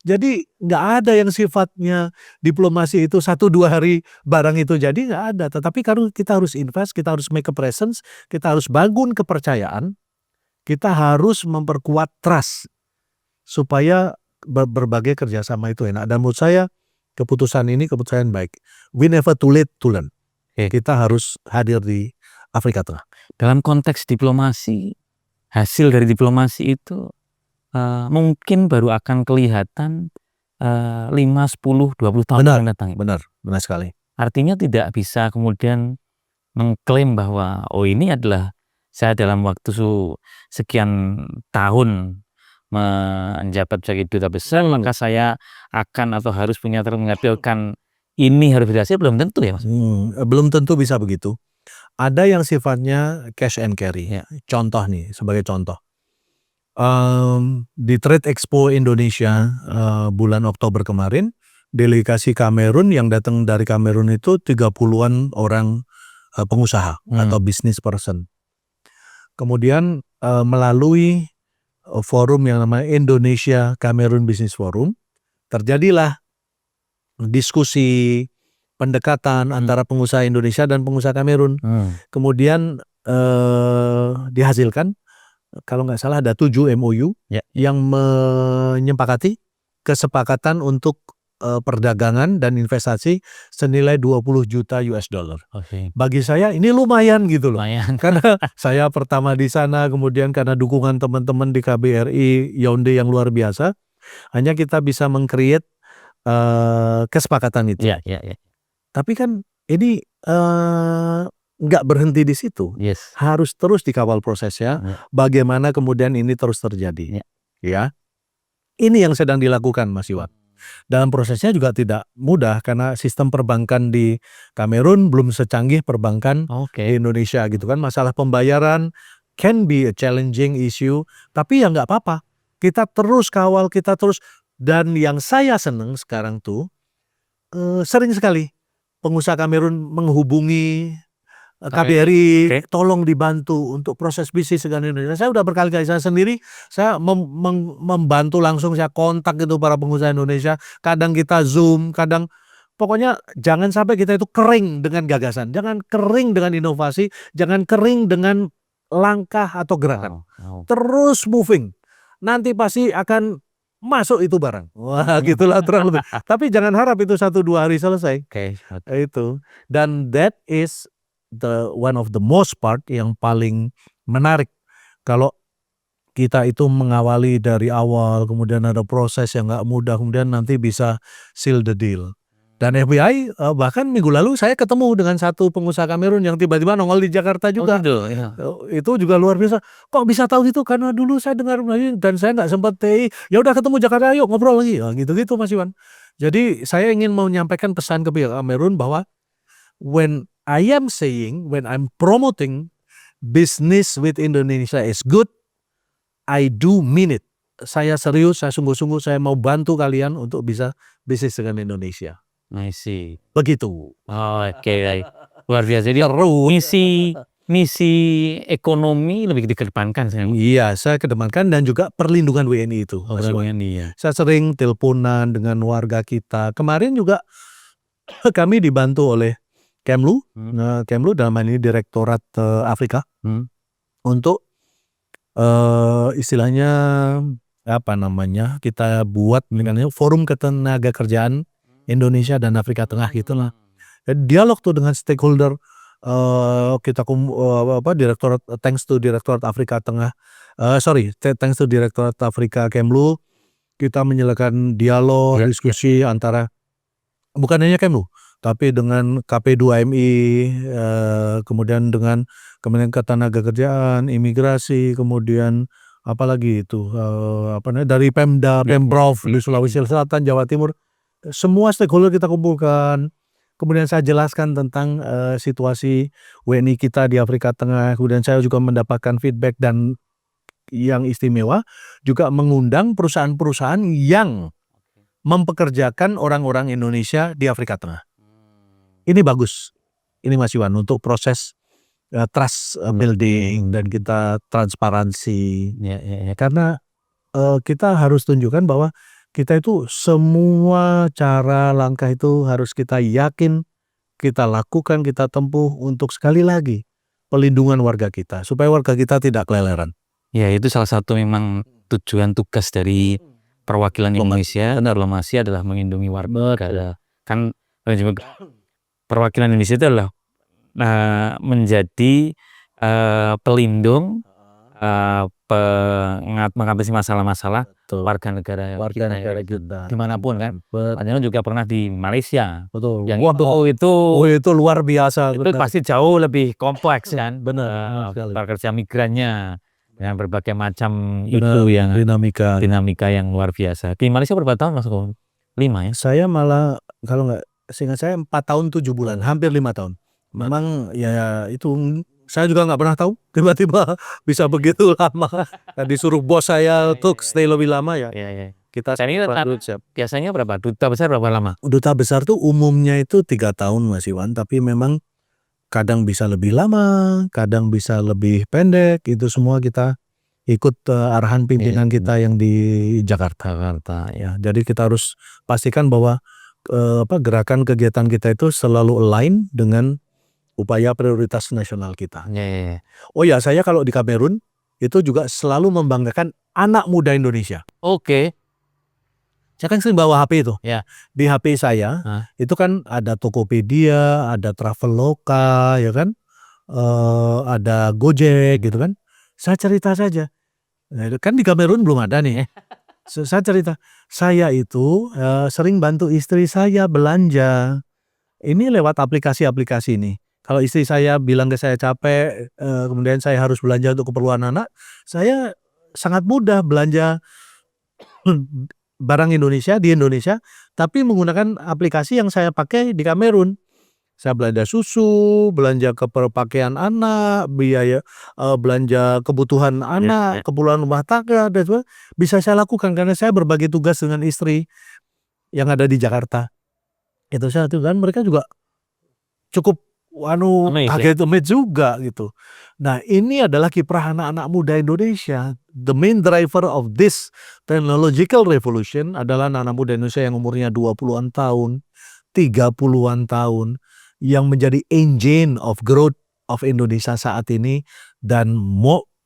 Jadi nggak ada yang sifatnya diplomasi itu 1-2 hari barang itu jadi, nggak ada. Tetapi kalau kita harus invest, kita harus make a presence, kita harus bangun kepercayaan, kita harus memperkuat trust supaya berbagai kerjasama itu enak. Dan menurut saya keputusan ini keputusan baik. We never too late to learn. Kita harus hadir di Afrika Tengah. Dalam konteks diplomasi, hasil dari diplomasi itu mungkin baru akan kelihatan 5, 10, 20 tahun akan datang. Benar sekali. Artinya tidak bisa kemudian mengklaim bahwa ini adalah saya dalam waktu sekian tahun menjabat sebagai duta besar, maka saya akan atau harus punya mengambilkan ini harus berhasil. Belum tentu ya Mas? Belum tentu bisa begitu. Ada yang sifatnya cash and carry. Contoh nih, sebagai contoh. Di Trade Expo Indonesia bulan Oktober kemarin, delegasi Kamerun yang datang dari Kamerun itu 30-an orang pengusaha atau business person. Kemudian melalui forum yang namanya Indonesia Kamerun Business Forum, terjadilah diskusi pendekatan antara pengusaha Indonesia dan pengusaha Kamerun. Kemudian dihasilkan kalau nggak salah ada 7 MOU yang menyepakati kesepakatan untuk perdagangan dan investasi senilai 20 juta US dollar. Bagi saya ini lumayan gitu loh. Karena saya pertama di sana, kemudian karena dukungan teman-teman di KBRI Yaounde yang luar biasa, hanya kita bisa meng-create kesepakatan itu. Tapi kan ini nggak berhenti di situ. Harus terus dikawal prosesnya. Bagaimana kemudian ini terus terjadi. Ya, ini yang sedang dilakukan Mas Iwan. Dalam prosesnya juga tidak mudah karena sistem perbankan di Kamerun belum secanggih perbankan di Indonesia gitu kan. Masalah pembayaran can be a challenging issue, tapi ya nggak apa-apa. Kita terus kawal, kita terus. Dan yang saya seneng sekarang tuh sering sekali pengusaha Kamerun menghubungi KBRI, tolong dibantu untuk proses bisnis dengan Indonesia. Saya udah berkali-kali, saya sendiri saya membantu langsung, saya kontak itu para pengusaha Indonesia. Kadang kita Zoom, kadang pokoknya jangan sampai kita itu kering dengan gagasan, jangan kering dengan inovasi, jangan kering dengan langkah atau gerakan. Terus moving. Nanti pasti akan masuk itu barang. Wah, gitulah terang lebih. Tapi jangan harap itu 1-2 hari selesai. Itu. Dan that is the one of the most part yang paling menarik. Kalau kita itu mengawali dari awal, kemudian ada proses yang nggak mudah, kemudian nanti bisa seal the deal. Dan FBI bahkan minggu lalu saya ketemu dengan satu pengusaha Kamerun yang tiba-tiba nongol di Jakarta juga. Itu juga luar biasa. Kok bisa tahu gitu? Karena dulu saya dengar dan saya nggak sempat ya udah ketemu Jakarta, ayo ngobrol lagi. Gitu-gitu Mas Iwan. Jadi saya ingin menyampaikan pesan ke pihak Kamerun bahwa when I'm promoting business with Indonesia is good, I do mean it. Saya serius, saya sungguh-sungguh, saya mau bantu kalian untuk bisa bisnis dengan Indonesia. I see. Begitu. Oke, baik. Luar biasa. Jadi misi ekonomi lebih dikedepankan sekarang. Iya, saya kedepankan dan juga perlindungan WNI itu. Mas Iwan. Iya. Saya sering teleponan dengan warga kita. Kemarin juga kami dibantu oleh Kemlu. Nah, Kemlu dalam hal ini Direktorat Afrika untuk istilahnya apa namanya, kita buat dengan forum ketenagakerjaan Indonesia dan Afrika Tengah gitulah. Dialog tuh dengan stakeholder kita Direktorat, thanks to Direktorat Afrika Tengah, thanks to Direktorat Afrika Kemlu, kita menyalakan dialog, diskusi antara bukan hanya Kemlu, tapi dengan KP2MI, kemudian dengan Kementerian Ketenagakerjaan, Imigrasi, kemudian apalagi itu dari Pemda, Pemprov di Sulawesi Selatan, Jawa Timur, semua stakeholder kita kumpulkan. Kemudian saya jelaskan tentang situasi WNI kita di Afrika Tengah. Kemudian saya juga mendapatkan feedback dan yang istimewa juga mengundang perusahaan-perusahaan yang mempekerjakan orang-orang Indonesia di Afrika Tengah. Ini bagus. Ini Mas Iwan untuk proses trust building dan kita transparansi. Karena kita harus tunjukkan bahwa kita itu semua cara langkah itu harus kita yakin, kita lakukan, kita tempuh untuk sekali lagi pelindungan warga kita, supaya warga kita tidak keleleran. Ya, itu salah satu memang tujuan tugas dari perwakilan Indonesia, diplomasi adalah melindungi warga. Kan perwakilan Indonesia itu adalah menjadi pelindung, mengatasi masalah-masalah warga negara kita dimanapun kan. Panjenengan juga pernah di Malaysia. Betul. Yang itu luar biasa. Itu pasti jauh lebih kompleks kan. Benar. Pekerja migrannya dengan berbagai macam itu yang dinamika yang luar biasa. Di Malaysia berapa tahun Mas? 5 ya? Saya malah kalau nggak seingat saya 4 tahun 7 bulan, hampir 5 tahun. Memang ya itu saya juga nggak pernah tahu tiba-tiba bisa begitu lama. Disuruh bos saya untuk stay lebih lama ya. Kita biasanya berapa? Duta besar berapa lama? Duta besar tuh umumnya itu 3 tahun Mas Iwan, tapi memang kadang bisa lebih lama, kadang bisa lebih pendek. Itu semua kita ikut arahan pimpinan kita yang di Jakarta. Ya, jadi kita harus pastikan bahwa gerakan kegiatan kita itu selalu align dengan upaya prioritas nasional kita. Oh ya, saya kalau di Kamerun itu juga selalu membanggakan anak muda Indonesia. Oke. Saya kan sering bawa HP itu. Ya. Di HP saya itu kan ada Tokopedia, ada Traveloka, ya kan, ada Gojek gitu kan. Saya cerita saja. Nah, kan di Kamerun belum ada nih. Saya cerita, saya itu sering bantu istri saya belanja. Ini lewat aplikasi-aplikasi ini. Kalau istri saya bilang ke saya capek, kemudian saya harus belanja untuk keperluan anak, saya sangat mudah belanja barang Indonesia di Indonesia, tapi menggunakan aplikasi yang saya pakai di Kamerun. Saya belanja susu, belanja pakaian anak, biaya belanja kebutuhan anak, keperluan rumah tangga, dan sebagainya, bisa saya lakukan karena saya berbagi tugas dengan istri yang ada di Jakarta. Itu saya tuh kan mereka juga cukup kaget juga gitu. Nah, ini adalah kiprah anak-anak muda Indonesia. The main driver of this technological revolution adalah anak-anak muda Indonesia yang umurnya 20-an tahun, 30-an tahun, yang menjadi engine of growth of Indonesia saat ini dan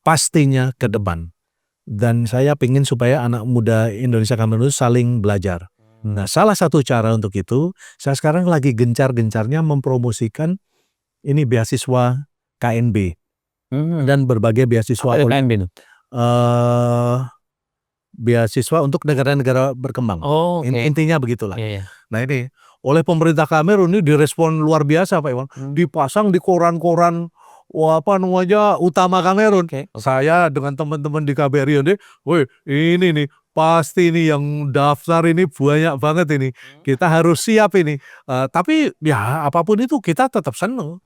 pastinya ke depan. Dan saya ingin supaya anak muda Indonesia Kamerun saling belajar. Nah, salah satu cara untuk itu, saya sekarang lagi gencar-gencarnya mempromosikan ini beasiswa KNB dan berbagai beasiswa KNB itu? Beasiswa untuk negara-negara berkembang. Intinya begitulah. Nah, ini oleh pemerintah Kamerun ini direspon luar biasa Pak Iwan. Dipasang di koran-koran utama Kamerun. Saya dengan teman-teman di KBRI ini, ini nih pasti ini yang daftar ini banyak banget ini. Kita harus siap ini. Tapi ya apapun itu kita tetap senang.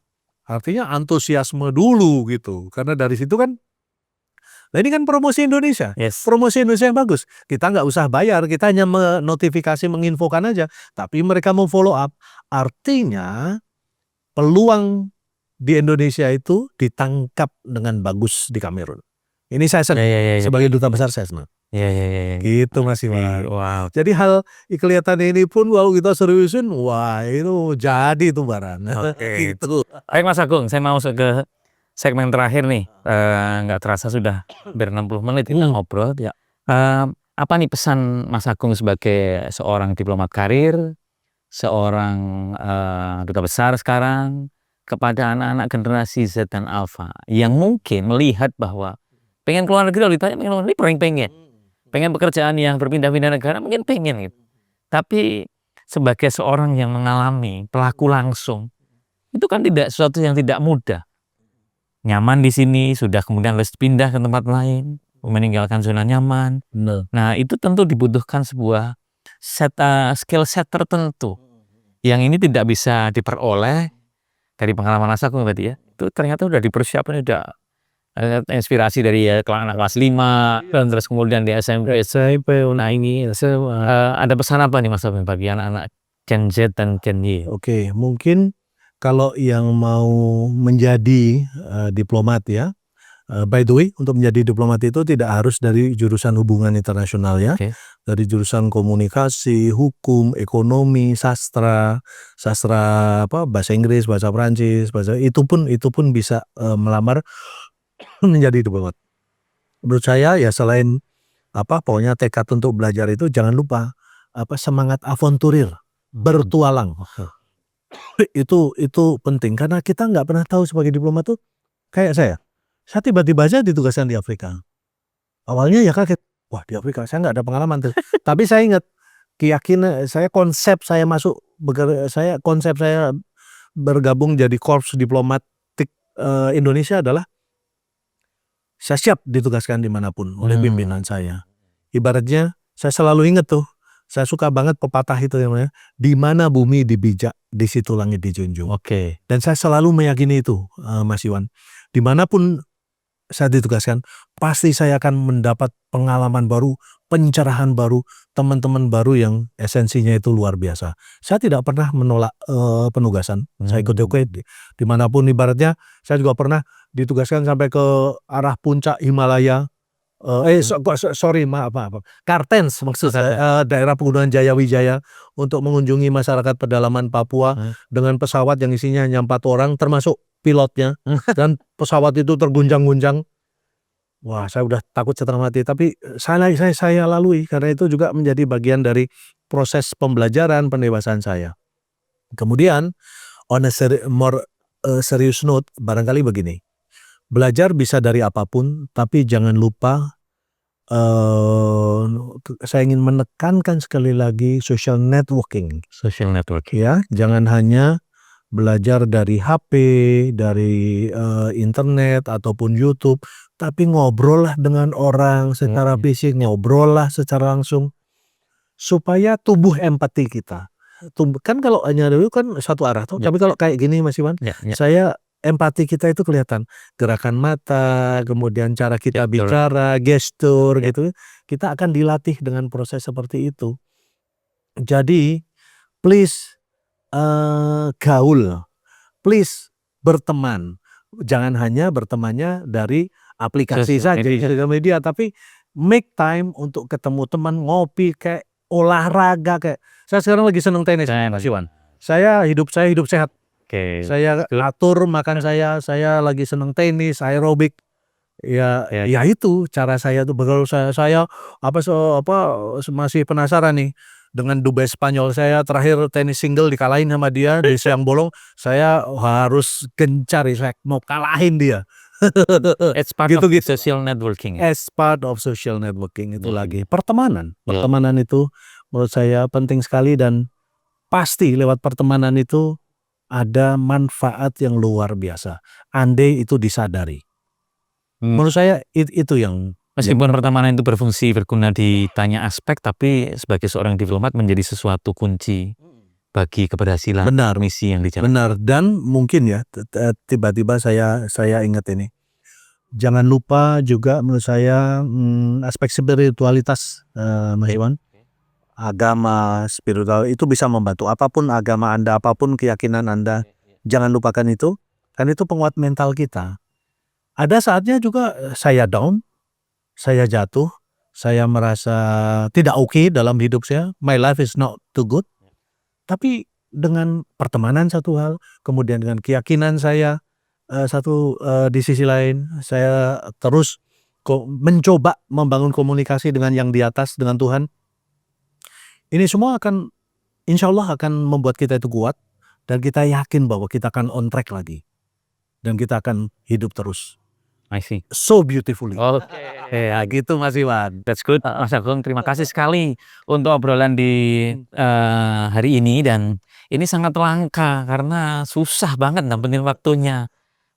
Artinya antusiasme dulu gitu. Karena dari situ kan, nah ini kan promosi Indonesia. Yes. Promosi Indonesia yang bagus. Kita nggak usah bayar, kita hanya notifikasi, menginfokan aja. Tapi mereka mau follow up. Artinya peluang di Indonesia itu ditangkap dengan bagus di Kamerun. Ini saya senang. Ya. Sebagai duta besar saya senang. Ya. Gitu Mas Iwan. Wow. Jadi hal kelihatannya ini pun kalau kita seriusin, wah itu jadi itu barang. Oke. Gitu. Baik Mas Agung, saya mau masuk ke segmen terakhir nih. Nggak terasa sudah hampir 60 menit kita ngobrol. Ya. Apa nih pesan Mas Agung sebagai seorang diplomat karir, seorang duta besar sekarang kepada anak-anak generasi Z dan Alpha yang mungkin melihat bahwa pengen keluar negeri, kalau ditanya pengen keluar negeri, pengen pekerjaan yang berpindah-pindah negara, mungkin pengen gitu. Tapi sebagai seorang yang mengalami, pelaku langsung, itu kan tidak sesuatu yang tidak mudah. Nyaman di sini, sudah kemudian harus pindah ke tempat lain, meninggalkan zona nyaman. Nah itu tentu dibutuhkan sebuah skill set tertentu yang ini tidak bisa diperoleh dari pengalaman Mas Agung berarti ya. Itu ternyata udah dipersiapkan, udah inspirasi dari anak kelas 5 dan terus kemudian di SMP. Nah ini ada pesan apa nih Mas Agung bagi anak-anak Gen Z dan Gen Y? Oke, mungkin kalau yang mau menjadi diplomat ya, by the way, untuk menjadi diplomat itu tidak harus dari jurusan hubungan internasional ya. Oke. Dari jurusan komunikasi, hukum, ekonomi, sastra bahasa Inggris, bahasa Prancis, itu pun bisa melamar menjadi diplomat. Menurut saya ya selain pokoknya tekad untuk belajar itu jangan lupa semangat avanturir, bertualang. Itu penting karena kita nggak pernah tahu sebagai diplomat tuh kayak saya tiba-tiba aja ditugaskan di Afrika. Awalnya ya kaget, wah di Afrika saya nggak ada pengalaman tuh. Tapi saya ingat keyakinan saya, konsep saya bergabung jadi korps diplomatik Indonesia adalah saya siap ditugaskan dimanapun oleh pimpinan saya. Ibaratnya saya selalu ingat tuh, saya suka banget pepatah itu namanya, di mana bumi dibijak, di situ langit dijunjung. Oke. Dan saya selalu meyakini itu, Mas Iwan. Dimanapun saya ditugaskan, pasti saya akan mendapat pengalaman baru, pencerahan baru, teman-teman baru yang esensinya itu luar biasa. Saya tidak pernah menolak penugasan. Saya ikut dimanapun, ibaratnya saya juga pernah ditugaskan sampai ke arah puncak Himalaya. Maaf. Kartens maksud saya, daerah Pegunungan Jayawijaya, untuk mengunjungi masyarakat pedalaman Papua dengan pesawat yang isinya hanya 4 orang termasuk pilotnya, dan pesawat itu terguncang-guncang. Wah, saya udah takut setengah mati, tapi saya lalui karena itu juga menjadi bagian dari proses pembelajaran pendewasaan saya. Kemudian on a more serious note, barangkali begini. Belajar bisa dari apapun, tapi jangan lupa saya ingin menekankan sekali lagi social networking. Social networking. Ya, jangan hanya belajar dari HP, dari internet ataupun YouTube, tapi ngobrol lah dengan orang secara fisik, ngobrol lah secara langsung, supaya tumbuh empati kita. Kan kalau hanya dulu kan satu arah tuh, tapi kalau kayak gini Mas Iwan, saya empati kita itu kelihatan, gerakan mata, kemudian cara kita bicara, gestur gitu, kita akan dilatih dengan proses seperti itu. Jadi please gaul, please berteman, jangan hanya bertemannya dari aplikasi saja, sosial media, tapi make time untuk ketemu teman, ngopi, kayak olahraga, kayak saya sekarang lagi seneng tenis, Mas Iwan. Saya hidup sehat. Saya atur makan saya lagi seneng tenis, aerobik. Ya itu cara saya tuh. Kalau saya masih penasaran nih dengan Dubai Spanyol. Saya terakhir tenis single dikalahin sama dia di siang bolong. Saya harus gencar, saya mau kalahin dia. It's part of social networking. As part of social networking itu lagi pertemanan. Pertemanan itu menurut saya penting sekali, dan pasti lewat pertemanan itu ada manfaat yang luar biasa. Andai itu disadari. Menurut saya itu yang meskipun pertemanan itu berfungsi berguna di banyak aspek, tapi sebagai seorang diplomat menjadi sesuatu kunci bagi keberhasilan Benar. misi yang dijalankan. Benar, dan mungkin ya tiba-tiba saya ingat ini. Jangan lupa juga menurut saya aspek spiritualitas, Mas Iwan. Agama, spiritual itu bisa membantu. Apapun agama Anda, apapun keyakinan Anda, jangan lupakan itu. Kan itu penguat mental kita. Ada saatnya juga saya down, saya jatuh, saya merasa tidak oke dalam hidup saya. My life is not too good. Tapi dengan pertemanan satu hal, kemudian dengan keyakinan saya di sisi lain, saya terus mencoba membangun komunikasi dengan yang di atas, dengan Tuhan. Ini semua akan, insya Allah akan membuat kita itu kuat, dan kita yakin bahwa kita akan on track lagi. Dan kita akan hidup terus. I see. So beautifully. Oke. Ya gitu Mas Iwan. That's good, Mas Agung. Terima kasih sekali untuk obrolan di hari ini, dan ini sangat langka karena susah banget nampenin waktunya.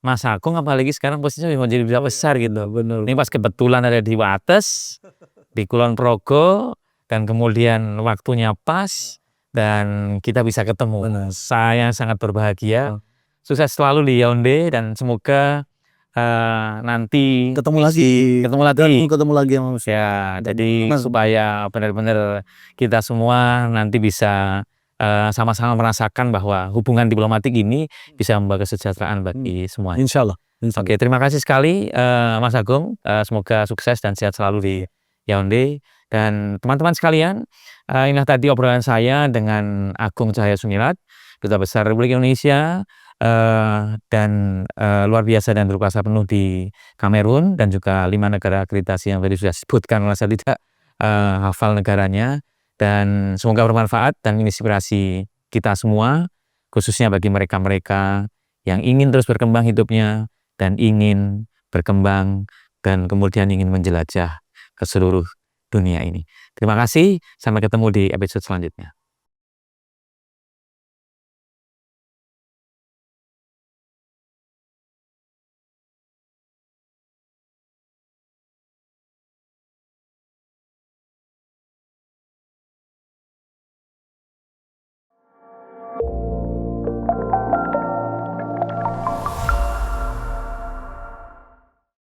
Mas Agung apalagi sekarang posisinya mau jadi besar gitu. Benar. Ini pas kebetulan ada di Wates, di Kulon Progo, dan kemudian waktunya pas dan kita bisa ketemu. Benar. Saya sangat berbahagia. Sukses selalu di Yaounde, dan semoga nanti Ketemu lagi. ketemu lagi. Mas. Ya, jadi supaya benar-benar kita semua nanti bisa sama-sama merasakan bahwa hubungan diplomatik ini bisa membawa kesejahteraan bagi semuanya. Insya Allah. Oke, terima kasih sekali Mas Agung. Semoga sukses dan sehat selalu di Yaounde. Dan teman-teman sekalian, inilah tadi obrolan saya dengan Agung Cahaya Sumilat, Duta Besar Republik Indonesia, dan luar biasa dan berkuasa penuh di Kamerun, dan juga 5 negara akreditasi yang tadi sudah disebutkan, saya tidak hafal negaranya. Dan semoga bermanfaat dan menginspirasi kita semua, khususnya bagi mereka-mereka yang ingin terus berkembang hidupnya dan ingin berkembang dan kemudian ingin menjelajah ke seluruh dunia ini. Terima kasih, sampai ketemu di episode selanjutnya.